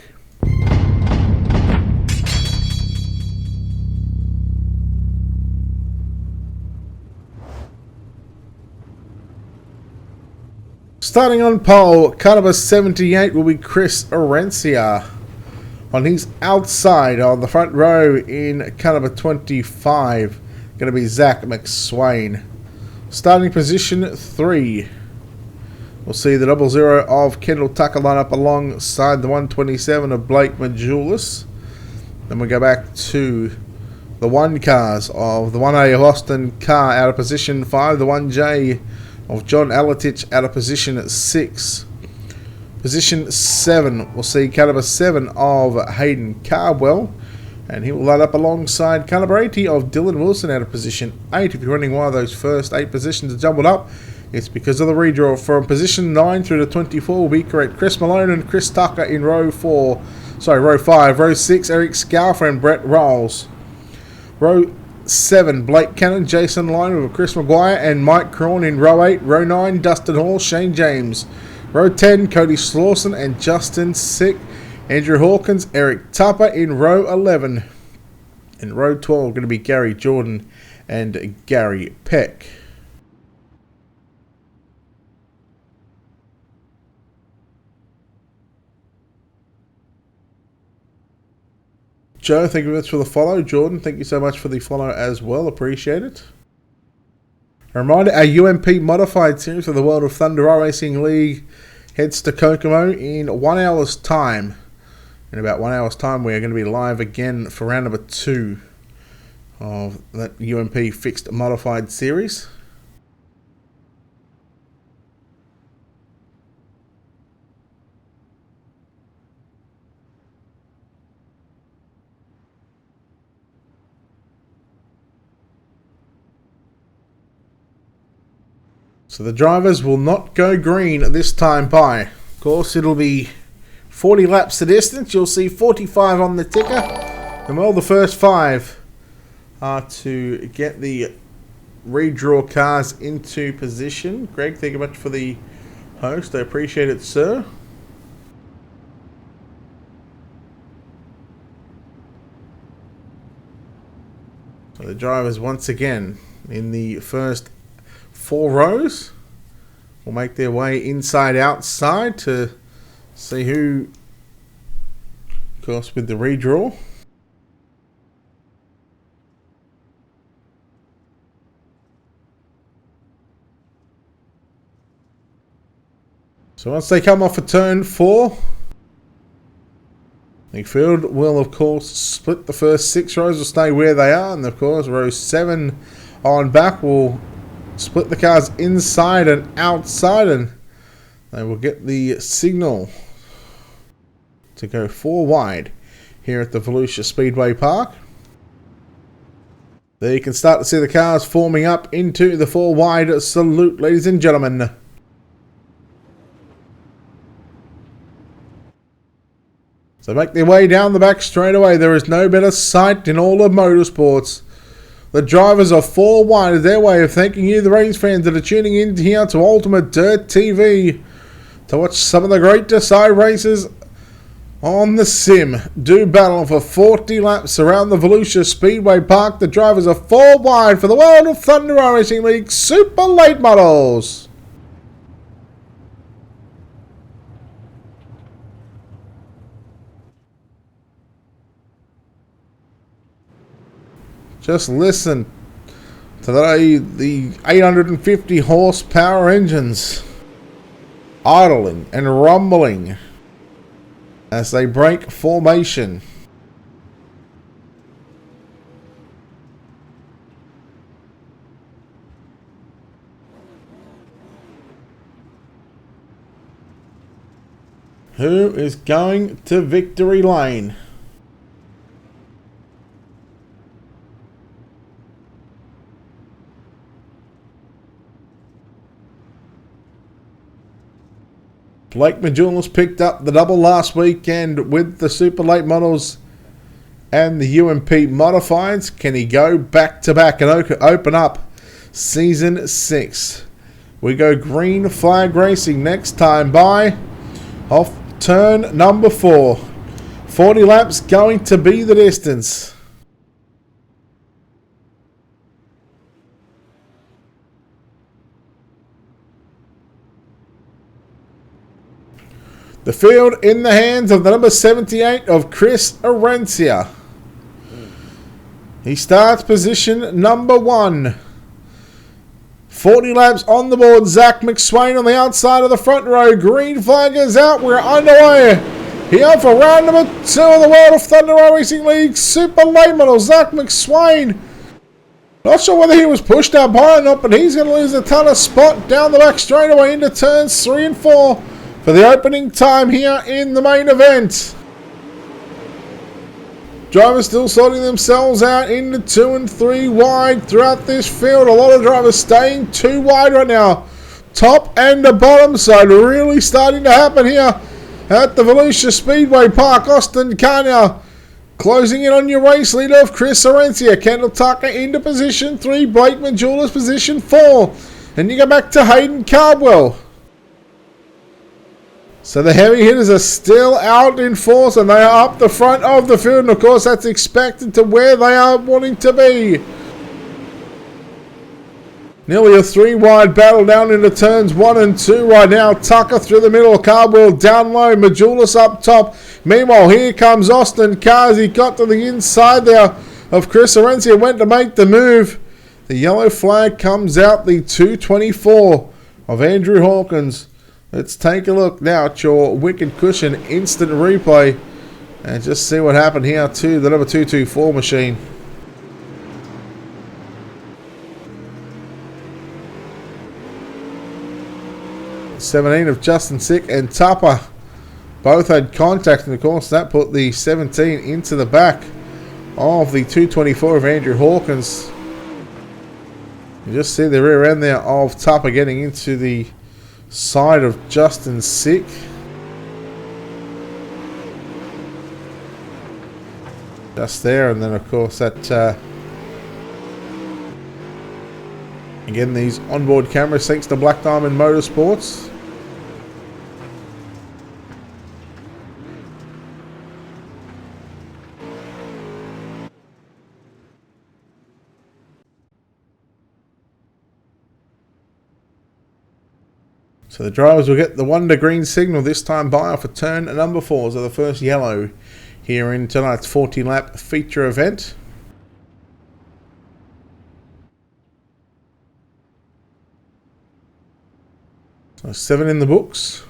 Starting on pole, car number 78 will be Chris Orencia. On his outside on the front row in car number 25, going to be Zach McSwain. Starting position 3, we'll see the 00 of Kendall Tucker line up alongside the 127 of Blake Majulis. Then we go back to the 1 cars of the 1A of Austin Carr out of position 5, the 1J of John Alatich out of position 6. Position 7, we'll see car number 7 of Hayden Cardwell, and he will line up alongside car number 80 of Dylan Wilson out of position 8. If you're running one of those first 8 positions jumbled up, it's because of the redraw. From position 9 through to 24 will be correct Chris Malone and Chris Tucker in row 5. Row 6, Eric Scalfer and Brett Rolls. Row 7, Blake Cannon, Jason Lyon with Chris Maguire and Mike Crawn in row 8. Row 9, Dustin Hall, Shane James. Row 10, Cody Slawson and Justin Sick. Andrew Hawkins, Eric Tupper in row 11. In row 12, going to be Gary Jordan and Gary Peck. Joe, thank you very much for the follow. Jordan, thank you so much for the follow as well. Appreciate it. A reminder, our UMP Modified Series for the World of Thunder Racing League heads to Kokomo in 1 hour's time. In about 1 hour's time, we are going to be live again for round number 2 of that UMP fixed modified series. So the drivers will not go green this time by. Of course, it'll be 40 laps the distance. You'll see 45 on the ticker. And well, the first 5 are to get the redraw cars into position. Greg, thank you much for the host. I appreciate it, sir. So the drivers once again in the first 4 rows will make their way inside outside to see who, of course, with the redraw. So once they come off a turn 4, the field will of course split. The first 6 rows will stay where they are, and of course row 7 on back will split the cars inside and outside, and they will get the signal to go 4 wide here at the Volusia Speedway Park. There you can start to see the cars forming up into the 4 wide salute, ladies and gentlemen. So make their way down the back straight away. There is no better sight in all of motorsports. The drivers are 4 wide as their way of thanking you, the race fans that are tuning in here to Ultimate Dirt TV to watch some of the great Decide races on the sim. Do battle for 40 laps around the Volusia Speedway Park. The drivers are 4 wide for the World of Thunder Racing League Super Late Models. Just listen to the 850 horsepower engines idling and rumbling as they break formation. Who is going to victory lane? Blake Majulis picked up the double last weekend with the Super Late Models and the UMP Modifieds. Can he go back to back and open up Season 6? We go green flag racing next time by off turn number 4. 40 laps going to be the distance. The field in the hands of the number 78 of Chris Arencia. He starts position number 1. 40 laps on the board. Zach McSwain on the outside of the front row. Green flag is out. We're underway here for round number 2 of the World of Thunder Racing League Super Late Model. Zach McSwain. Not sure whether he was pushed up high or not, but he's going to lose a ton of spot down the back straightaway into turns 3 and 4. For the opening time here in the main event. Drivers still sorting themselves out into 2 and 3 wide throughout this field. A lot of drivers staying 2 wide right now. Top and the bottom side really starting to happen here at the Volusia Speedway Park. Austin Carr closing in on your race leader of Chris Arencia. Kendall Tucker into position 3. Blake Majulis position 4. And you go back to Hayden Cardwell. So the heavy hitters are still out in force and they are up the front of the field. And of course that's expected to where they are wanting to be. Nearly a 3 wide battle down into turns 1 and 2 right now. Tucker through the middle. Cardwell down low. Majulis up top. Meanwhile here comes Austin Carr. He got to the inside there of Chris Arencia. Went to make the move. The yellow flag comes out. The 224 of Andrew Hawkins. Let's take a look now at your Wicked Cushion instant replay and just see what happened here to the number 224 machine. 17 of Justin Sick and Tupper both had contact, and of course that put the 17 into the back of the 224 of Andrew Hawkins. You just see the rear end there of Tupper getting into the side of Justin Sick. Just there, and then of course that again, these onboard cameras thanks to Black Diamond Motorsports. So the drivers will get the wonder green signal this time by off of turn number 4, so the first yellow here in tonight's 40-lap feature event. So 7 in the books.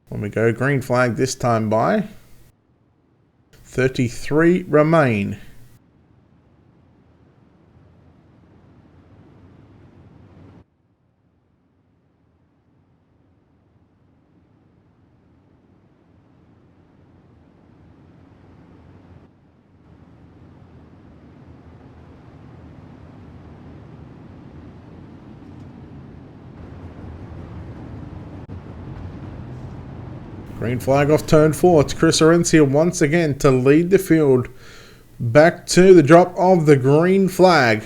When we go green flag this time by, 33 remain. Green flag off turn 4. It's Chris Orencia once again to lead the field back to the drop of the green flag.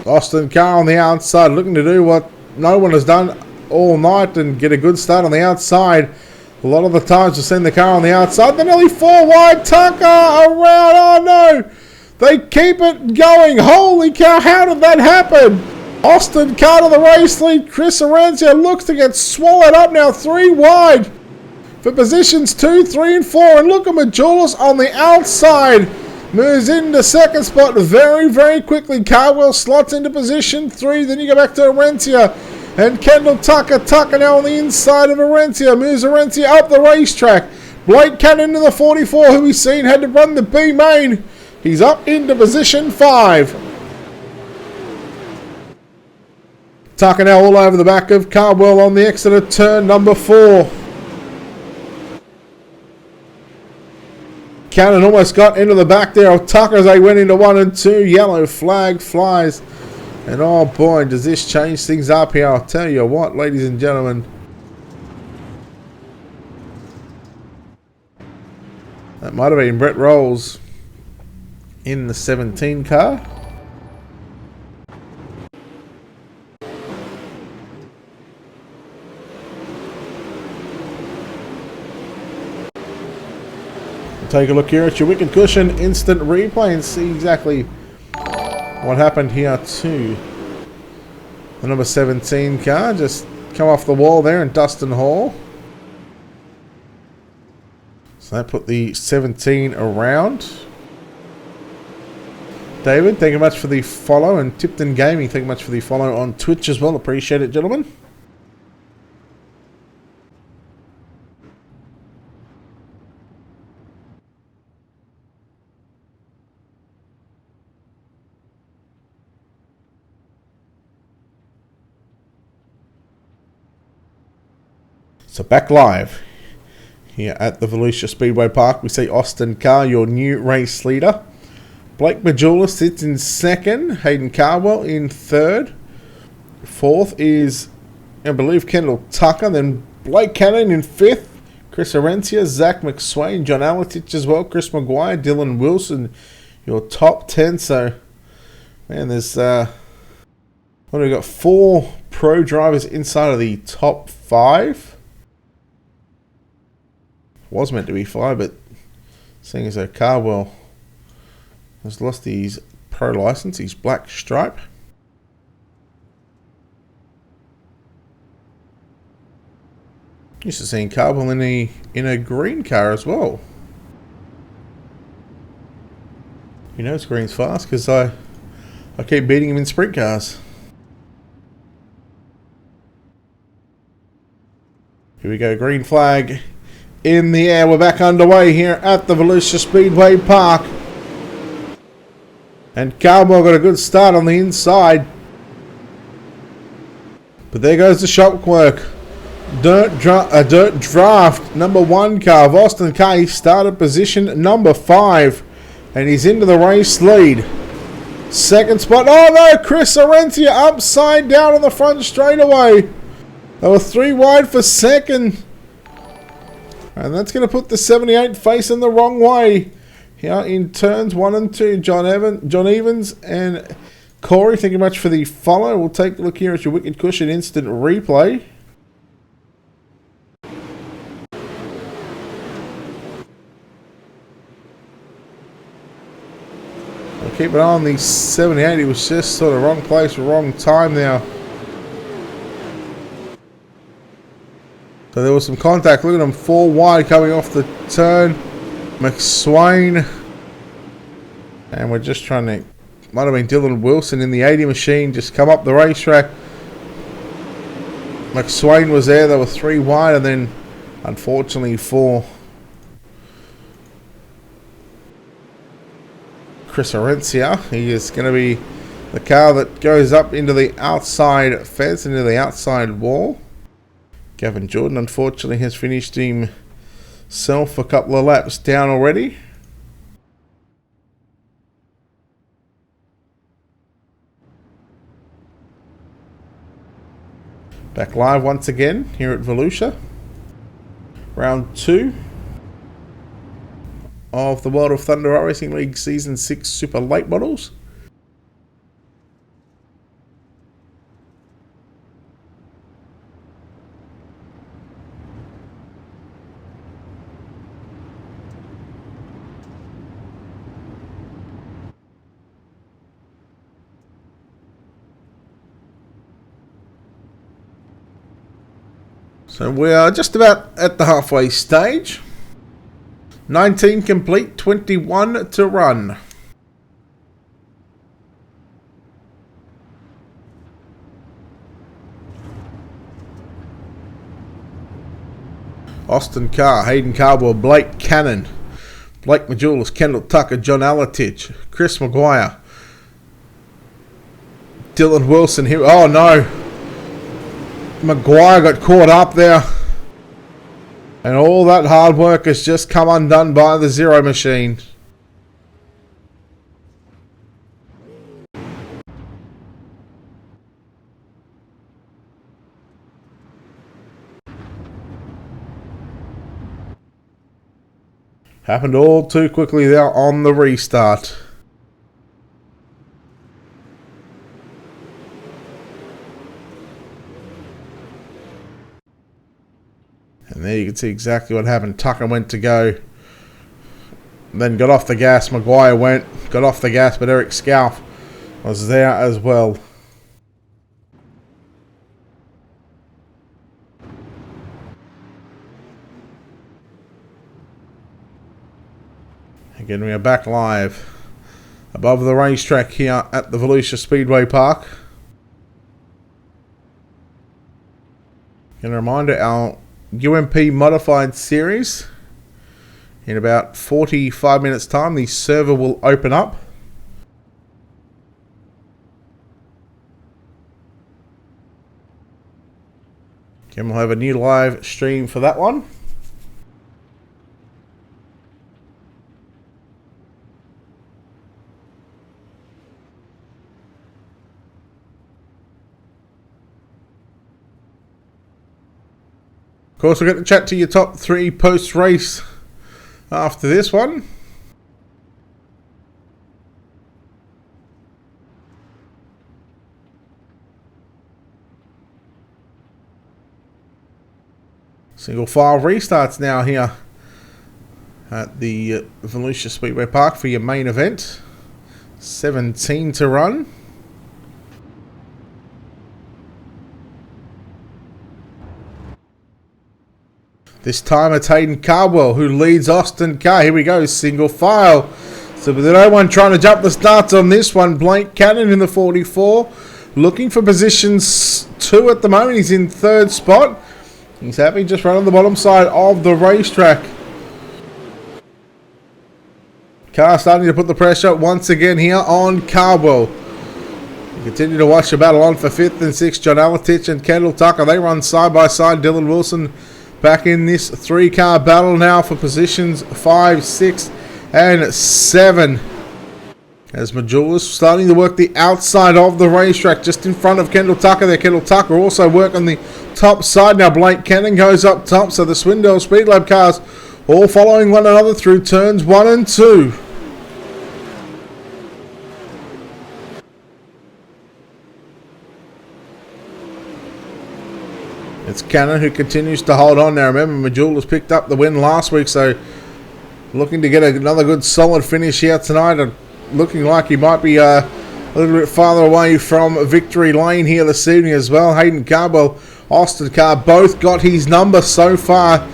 Austin Carr on the outside, looking to do what no one has done all night and get a good start on the outside. A lot of the times we've seen the car on the outside. They're nearly 4 wide. Tucker around. Oh no! They keep it going. Holy cow, how did that happen? Austin Carr to the race lead. Chris Orencia looks to get swallowed up now. 3 wide for positions 2, 3, and 4. And look at Majulis on the outside. Moves into second spot very, very quickly. Carwell slots into position 3. Then you go back to Orencia. And Kendall Tucker. Tucker now on the inside of Orencia. Moves Orencia up the racetrack. Blake Cannon into the 44, who we've seen had to run the B main. He's up into position 5. Tucker now all over the back of Cardwell on the exit of turn number 4. Cannon almost got into the back there of Tucker as they went into 1 and 2. Yellow flag flies. And oh boy, does this change things up here. I'll tell you what, ladies and gentlemen. That might have been Brett Rolls in the 17 car. Take a look here at your wicked cushion instant replay and see exactly what happened here to the number 17 car. Just come off the wall there in Dustin Hall. So that put the 17 around. David, thank you much for the follow, and Tipton Gaming, thank you much for the follow on Twitch as well. Appreciate it, gentlemen. So back live here at the Volusia Speedway Park. We see Austin Carr, your new race leader. Blake Majulis sits in second. Hayden Carwell in third. Fourth is, I believe, Kendall Tucker. Then Blake Cannon in fifth. Chris Orencia, Zach McSwain, John Aletich as well. Chris Maguire, Dylan Wilson, your top 10. So, man, there's, what have we got? 4 pro drivers inside of the top 5. Was meant to be 5, but seeing as though Carwell has lost his pro license, his black stripe. Used to seeing Carwell in a green car as well. You know, green's fast because I keep beating him in sprint cars. Here we go, green flag in the air. We're back underway here at the Volusia Speedway Park. And Cardwell got a good start on the inside. But there goes the shock work. Dirt Draft number 1 car of Austin K started position number 5. And he's into the race lead. Second spot. Oh no, Chris Orencia upside down on the front straightaway. They were 3 wide for second. And that's going to put the 78 facing the wrong way. Here in turns 1 and 2, John Evans and Corey, thank you much for the follow. We'll take a look here at your Wicked Cushion instant replay. We'll keep an eye on the 78. He was just sort of wrong place, wrong time now. So there was some contact. Look at him, 4 wide coming off the turn. McSwain. And we're just trying to... Might have been Dylan Wilson in the 80 machine. Just come up the racetrack. McSwain was there. They were 3 wide. And then, unfortunately, for Chris Orencia, he is going to be the car that goes up into the outside fence, into the outside wall. Gavin Jordan, unfortunately, has finished himself a couple of laps down already. Back live once again here at Volusia. Round 2 of the World of Thunder Racing League Season 6 Super Late Models. So we are just about at the halfway stage. 19 complete, 21 to run. Austin Carr, Hayden Cardwell, Blake Cannon, Blake Majulis, Kendall Tucker, John Alatich, Chris Maguire, Dylan Wilson here. Oh no! Maguire got caught up there. And all that hard work has just come undone by the Zero machine. Happened all too quickly there on the restart. And there you can see exactly what happened. Tucker went to go, then got off the gas. Maguire got off the gas, but Eric Scalf was there as well. Again, we are back live above the racetrack here at the Volusia Speedway Park. And a reminder, our UMP Modified Series, in about 45 minutes time, the server will open up. Again, we'll have a new live stream for that one. Of course, we'll get to chat to your top 3 post-race after this one. Single file restarts now here at the Volusia Speedway Park for your main event. 17 to run. This time it's Hayden Cardwell who leads Austin Carr. Here we go, single file. So there's no one trying to jump the starts on this one. Blake Cannon in the 44. Looking for positions 2 at the moment. He's in 3rd spot. He's happy just running the bottom side of the racetrack. Car starting to put the pressure once again here on Cardwell. You continue to watch the battle on for 5th and 6th. John Alatich and Kendall Tucker, they run side by side. Dylan Wilson back in this 3-car battle now for positions 5, 6 and 7. As Majulis starting to work the outside of the racetrack, just in front of Kendall Tucker there. Kendall Tucker also work on the top side. Now Blake Cannon goes up top, so the Swindell Speed Lab cars all following one another through turns 1 and 2. It's Cannon who continues to hold on now. Remember, Majulis picked up the win last week, so looking to get another good solid finish here tonight. Looking like he might be a little bit farther away from victory lane here this evening as well. Hayden Cardwell, Austin Carr, both got his number so far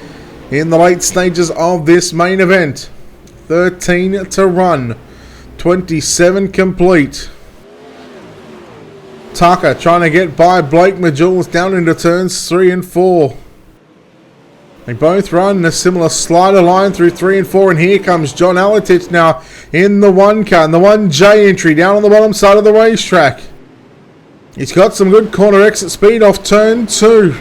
in the late stages of this main event. 13 to run, 27 complete. Tucker trying to get by Blake Majulis down into turns 3 and 4. They both run a similar slider line through 3 and 4, and here comes John Alatich now in the 1 car, and the 1J entry down on the bottom side of the racetrack. He's got some good corner exit speed off turn 2.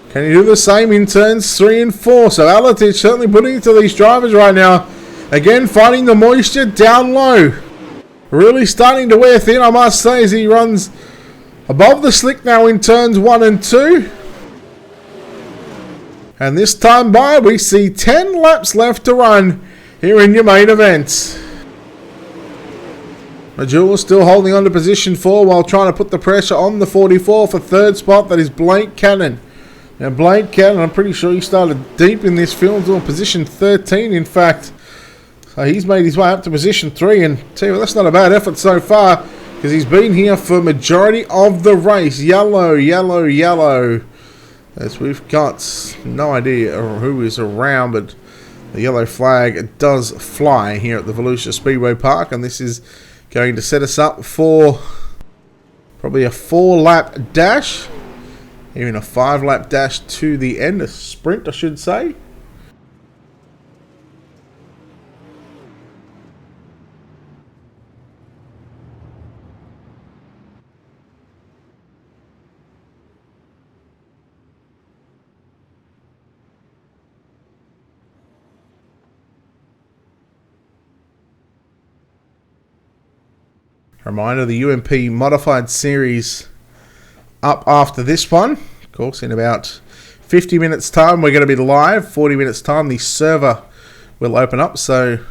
Can he do the same in turns 3 and 4? So Alatich certainly putting it to these drivers right now. Again, finding the moisture down low. Really starting to wear thin, I must say, as he runs above the slick now in turns 1 and 2. And this time by, we see 10 laps left to run here in your main event. Majulis still holding on to position 4 while trying to put the pressure on the 44 for 3rd spot. That is Blake Cannon. Now Blake Cannon, I'm pretty sure he started deep in this field, on position 13 in fact. So he's made his way up to position 3, and tell you what, that's not a bad effort so far, because he's been here for majority of the race. Yellow, yellow, yellow. As we've got no idea who is around, but the yellow flag does fly here at the Volusia Speedway Park, and this is going to set us up for probably a 4-lap dash, even a 5-lap dash to the end, a sprint I should say. Reminder, the UMP Modified Series up after this one. Of course, in about 50 minutes time, we're going to be live. 40 minutes time, the server will open up. So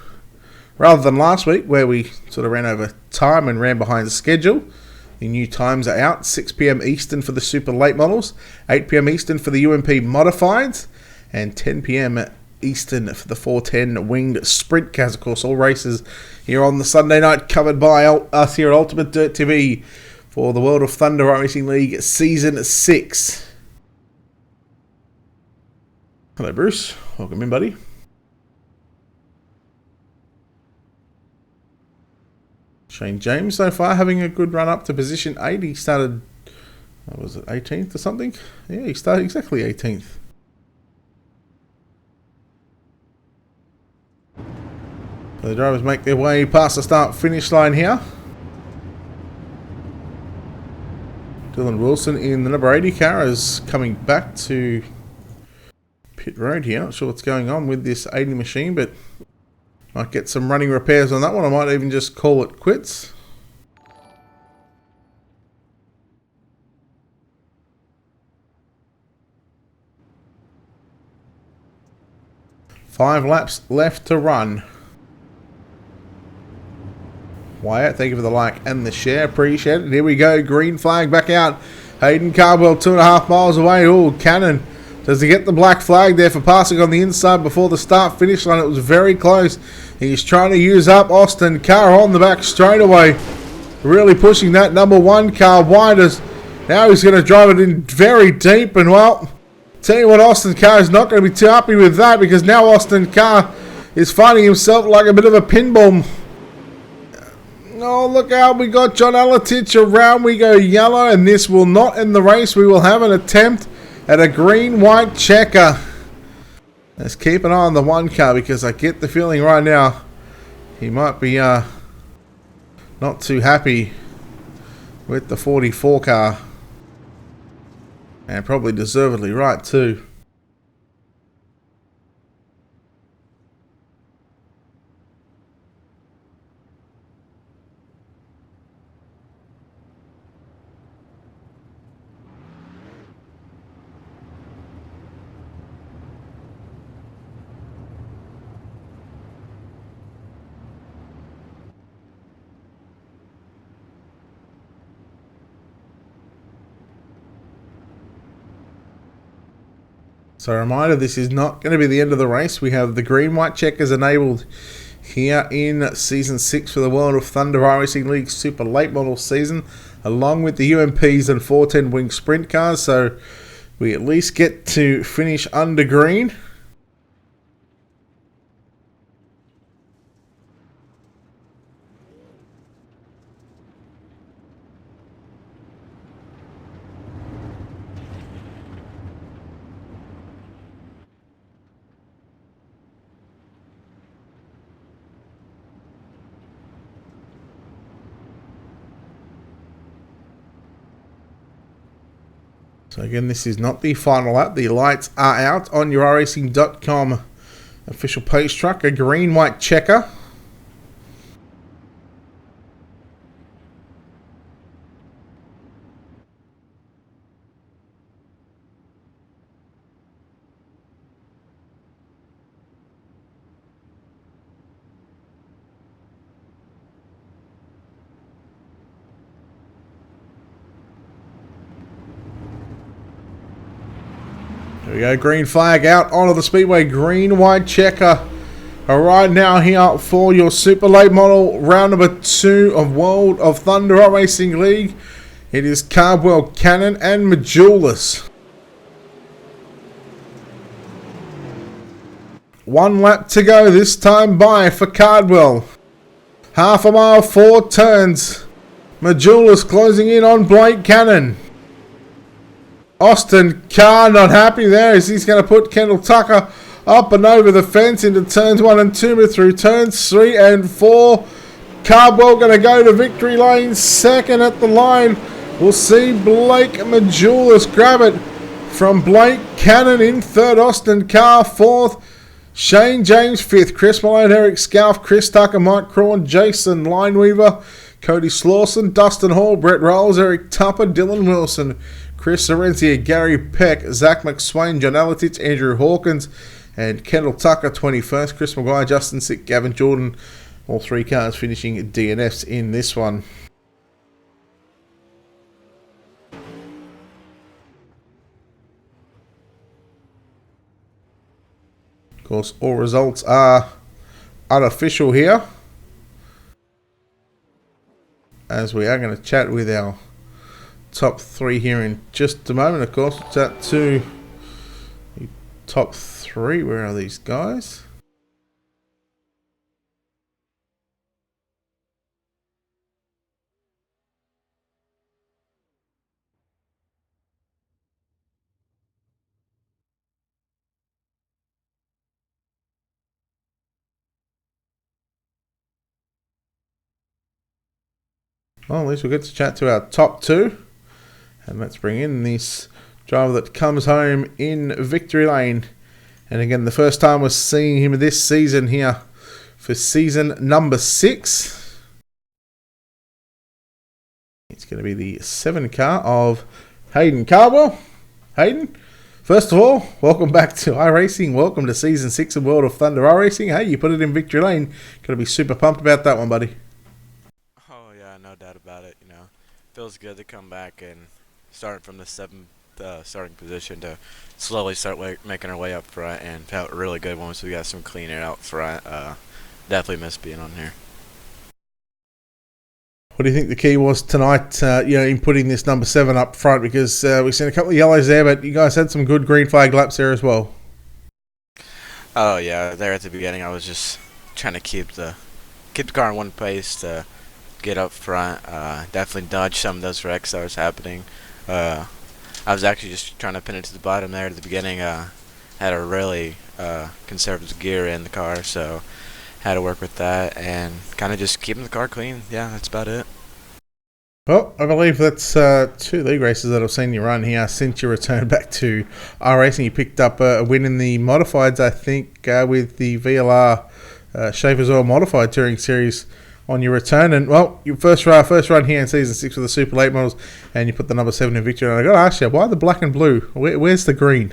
rather than last week, where we sort of ran over time and ran behind schedule, the new times are out. 6 p.m. Eastern for the super late models, 8 p.m. Eastern for the UMP Modifieds, and 10 p.m. Eastern for the 410 winged sprint cars. Of course, all races here on the Sunday night covered by us here at Ultimate Dirt TV for the World of Thunder Racing League Season 6. Hello, Bruce. Welcome in, buddy. Shane James so far having a good run up to position 8. He started, what was it, 18th or something? Yeah, he started exactly 18th. So the drivers make their way past the start-finish line here. Dylan Wilson in the number 80 car is coming back to pit road here. Not sure what's going on with this 80 machine, but might get some running repairs on that one. I might even just call it quits. Five laps left to run. Wyatt, thank you for the like and the share. Appreciate it. Here we go. Green flag back out. Hayden Cardwell 2.5 miles away. Oh, Cannon. Does he get the black flag there for passing on the inside before the start-finish line? It was very close. He's trying to use up Austin Carr on the back straightaway. Really pushing that number 1 car wide. Now he's going to drive it in very deep. And, well, tell you what, Austin Carr is not going to be too happy with that, because now Austin Carr is finding himself like a bit of a pinball. Oh, look out, we got John Alatich around. We go yellow, and this will not end the race. We will have an attempt at a green-white checker. Let's keep an eye on the 1 car, because I get the feeling right now he might be not too happy with the 44 car. And probably deservedly right too. So a reminder, this is not going to be the end of the race. We have the green-white checkers enabled here in Season 6 for the World of Thunder iRacing League Super Late Model Season, along with the UMPs and 410 Wing Sprint cars. So we at least get to finish under green. So again, this is not the final lap. The lights are out on your iRacing.com official page truck. A green-white checker. There we go, green flag out onto the speedway. Green-white checker. Alright, now here for your Super Late Model round number 2 of World of Thunder iRacing League. It is Cardwell, Cannon and Majulis. One lap to go this time by for Cardwell. Half a mile, 4 turns. Majulis closing in on Blake Cannon. Austin Carr not happy there as he's going to put Kendall Tucker up and over the fence into turns 1 and 2, but through turns 3 and 4. Cardwell going to go to victory lane, second at the line. We'll see Blake Majulis grab it from Blake Cannon in third, Austin Carr fourth, Shane James fifth, Chris Malone, Eric Scalf, Chris Tucker, Mike Crawn, Jason Lineweaver, Cody Slawson, Dustin Hall, Brett Rolls, Eric Tupper, Dylan Wilson, Chris Sorrenzia, Gary Peck, Zach McSwain, John Alatich, Andrew Hawkins, and Kendall Tucker 21st, Chris Maguire, Justin Sick, Gavin Jordan, all 3 cars finishing DNFs in this one. Of course, all results are unofficial here, as we are going to chat with our top 3 here in just a moment. Of course, we'll chat to the top 3. Where are these guys? Well, at least we'll get to chat to our top 2. And let's bring in this driver that comes home in victory lane. And again, the first time we're seeing him this season here for season number 6. It's going to be the 7 car of Hayden Cardwell. Hayden, first of all, welcome back to iRacing. Welcome to season 6 of World of Thunder iRacing. Hey, you put it in victory lane. Going to be super pumped about that one, buddy. Oh yeah, no doubt about it. You know, feels good to come back and start from the 7th starting position to slowly start making our way up front, and felt really good once we got some clean air out front. Definitely miss being on here. What do you think the key was tonight, in putting this number 7 up front? Because we've seen a couple of yellows there, but you guys had some good green flag laps there as well. Oh yeah, there at the beginning I was just trying to keep the car in one pace to get up front. Definitely dodge some of those wrecks that was happening. I was actually just trying to pin it to the bottom there at the beginning. Had a really conservative gear in the car, so Had to work with that and kind of just keeping the car clean. Yeah, that's about it. Well, I believe that's 2 league races that I've seen you run here since you returned back to iRacing. You picked up a win in the modifieds, I think, with the VLR Schaefer's Oil Modified Touring Series on your return. And, well, your first run here in Season 6 with the Super Late models, and you put the number 7 in victory. And I got to ask you, why the black and blue? Where's the green?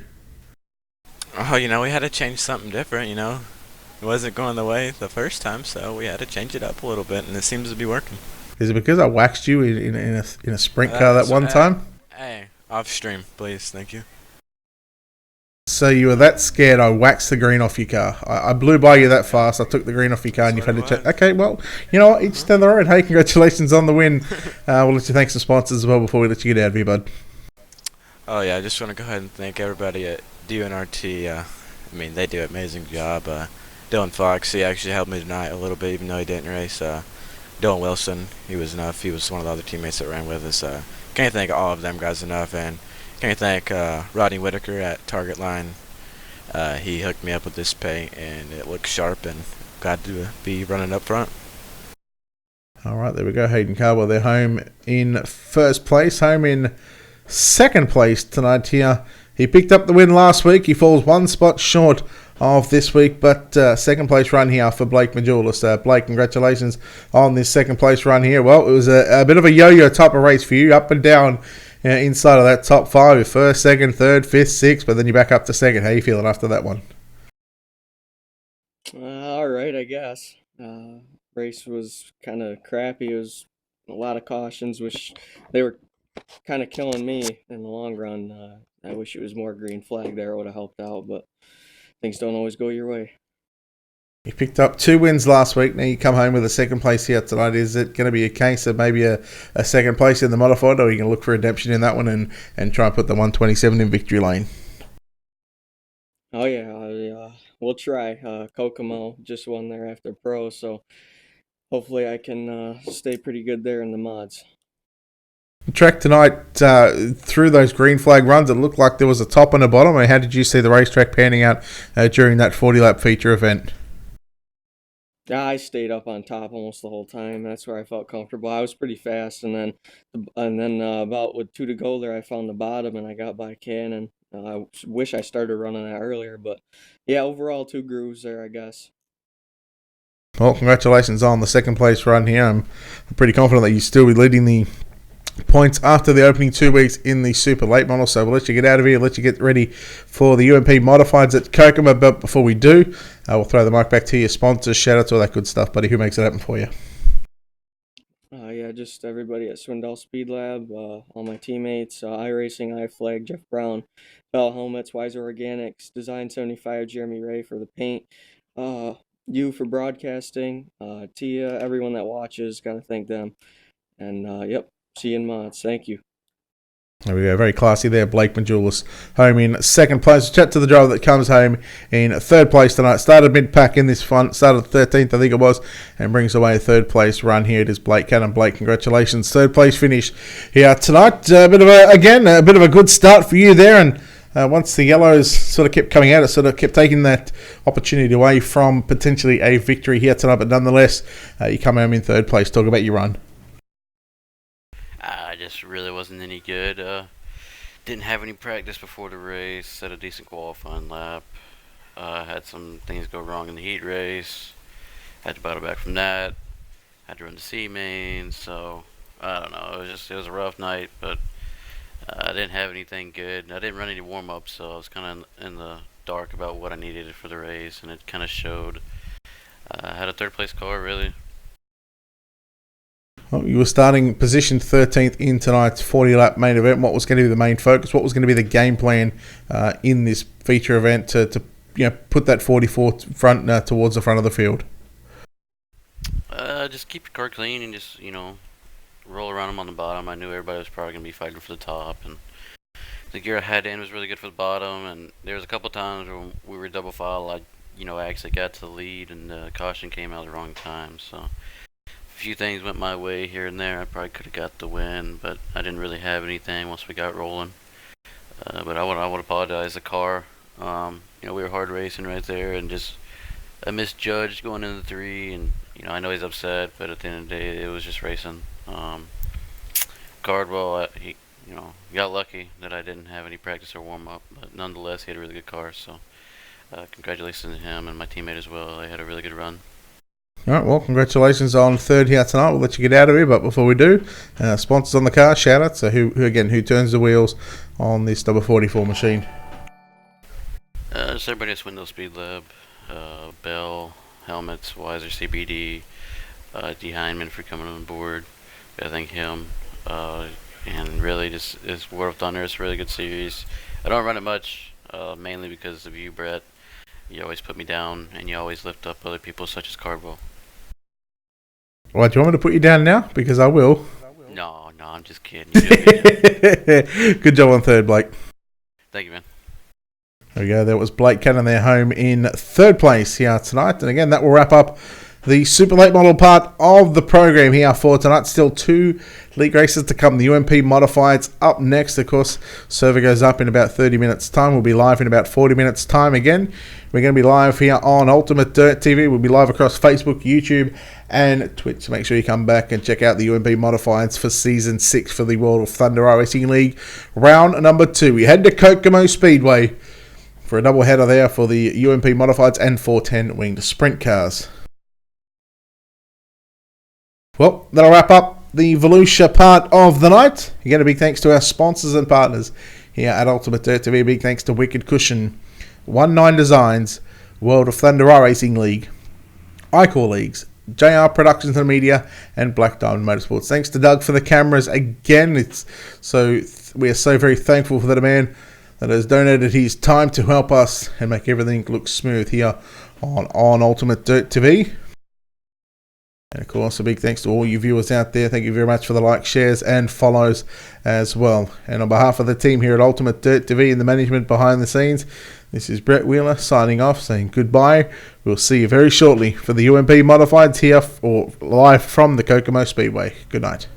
Oh, we had to change something different, It wasn't going the way the first time, so we had to change it up a little bit, and it seems to be working. Is it because I waxed you in a sprint car that one time? Hey, off stream, please. Thank you. So you were that scared I waxed the green off your car. I blew by you that fast. I took the green off your car and you've had to check. Okay, well, you know what? Each to their own. Hey, congratulations on the win. We'll let you thank some sponsors as well before we let you get out of here, bud. Oh, yeah, I just want to go ahead and thank everybody at DNRT. They do an amazing job. Dylan Fox, he actually helped me tonight a little bit, even though he didn't race. Dylan Wilson, he was enough. He was one of the other teammates that ran with us. Can't thank all of them guys enough, and can't thank Rodney Whitaker at Target Line. He hooked me up with this paint, and it looks sharp, and glad to be running up front. All right, there we go. Hayden Caldwell, they're home in first place, home in second place tonight here. He picked up the win last week. He falls one spot short of this week, but second place run here for Blake Majulis. Blake, congratulations on this second place run here. Well, it was a bit of a yo-yo type of race for you, up and down inside of that top 5, first, second, third, fifth, sixth, but then you're back up to second. How are you feeling after that one? All right, I guess. Race was kind of crappy. It was a lot of cautions, which they were kind of killing me in the long run. I wish it was more green flag there. It would have helped out, but things don't always go your way. You picked up 2 wins last week. Now you come home with a second place here tonight. Is it going to be a case of maybe a second place in the modified, or are you going to look for redemption in that one and try and put the 127 in victory lane? Oh, yeah. We'll try. Kokomo just won there after pro, so hopefully I can stay pretty good there in the mods. Track tonight, through those green flag runs, it looked like there was a top and a bottom. How did you see the racetrack panning out during that 40-lap feature event? I stayed up on top almost the whole time. That's where I felt comfortable. I was pretty fast, and then about with 2 to go there, I found the bottom and I got by Cannon. I wish I started running that earlier, but yeah, overall 2 grooves there, I guess. Well, congratulations on the second place run here. I'm pretty confident that you still be leading the points after the opening 2 weeks in the super late model, so we'll let you get out of here, let you get ready for the UMP modifieds at Kokomo. But before we do, we'll throw the mic back to your sponsors. Shout out to all that good stuff, buddy. Who makes it happen for you? Yeah, just everybody at Swindoll Speed Lab, all my teammates, iRacing, iFlag, Jeff Brown, Bell Helmets, Wiser Organics, Design 75, Jeremy Ray for the paint, you for broadcasting, Tia, everyone that watches, gotta thank them. And yep, see you in mods. Thank you. There we go. Very classy there. Blake Majulis home in second place. Chat to the driver that comes home in third place tonight. Started mid-pack in this front. Started 13th, I think it was, and brings away a third place run here. It is Blake Cannon. Blake, congratulations. Third place finish here tonight. A bit of a good start for you there. And once the yellows sort of kept coming out, it sort of kept taking that opportunity away from potentially a victory here tonight. But nonetheless, you come home in third place. Talk about your run. I just really wasn't any good. Didn't have any practice before the race. Set a decent qualifying lap. Had some things go wrong in the heat race. Had to battle back from that. Had to run the C main. So I don't know. It was a rough night, but I didn't have anything good. I didn't run any warm ups, so I was kind of in the dark about what I needed for the race, and it kind of showed. I had a third place car, really. Well, you were starting position 13th in tonight's 40-lap main event. What was going to be the main focus? What was going to be the game plan in this feature event to put that 44 front towards the front of the field? Just keep your car clean and just roll around them on the bottom. I knew everybody was probably going to be fighting for the top, and the gear I had in was really good for the bottom. And there was a couple times when we were double file. I actually got to the lead, and the caution came out at the wrong time. So a few things went my way here and there. I probably could have got the win, but I didn't really have anything once we got rolling. But I would apologize. The car, we were hard racing right there, and just I misjudged going into 3, and I know he's upset, but at the end of the day, it was just racing. Cardwell, he got lucky that I didn't have any practice or warm up, but nonetheless, he had a really good car. So congratulations to him and my teammate as well. They had a really good run. All right, well, congratulations on third here tonight. We'll let you get out of here, but before we do, sponsors on the car, shout out. So who turns the wheels on this number 44 machine? Just everybody at Swindle Speed Lab, Bell, Helmets, Weiser CBD, D. Heineman for coming on board. I thank him. And really, just it's World of Thunder. It's a really good series. I don't run it much, mainly because of you, Brett. You always put me down, and you always lift up other people, such as Cardwell. Well, do you want me to put you down now? Because I will. No, I'm just kidding. You do it. Good job on third, Blake. Thank you, man. There we go. That was Blake Cannon there home in third place here tonight. And again, that will wrap up the super late model part of the program here for tonight. Still 2 league races to come. The UMP Modifieds up next. Of course, server goes up in about 30 minutes time. We'll be live in about 40 minutes time again. We're going to be live here on Ultimate Dirt TV. We'll be live across Facebook, YouTube, and Twitch. So make sure you come back and check out the UMP Modifieds for Season 6 for the World of Thunder Racing League. Round number 2. We head to Kokomo Speedway for a double header there for the UMP Modifieds and 410 winged sprint cars. Well, that'll wrap up the Volusia part of the night. Again, a big thanks to our sponsors and partners here at Ultimate Dirt TV. A big thanks to Wicked Cushion, 19 Designs, World of Thunder Racing League, iCore Leagues, JR Productions and Media, and Black Diamond Motorsports. Thanks to Doug for the cameras again. We are so very thankful for that man that has donated his time to help us and make everything look smooth here on Ultimate Dirt TV. And of course, a big thanks to all you viewers out there. Thank you very much for the likes, shares, and follows as well. And on behalf of the team here at Ultimate Dirt TV and the management behind the scenes, this is Brett Wheeler signing off, saying goodbye. We'll see you very shortly for the UMP Modifieds here or live from the Kokomo Speedway. Good night.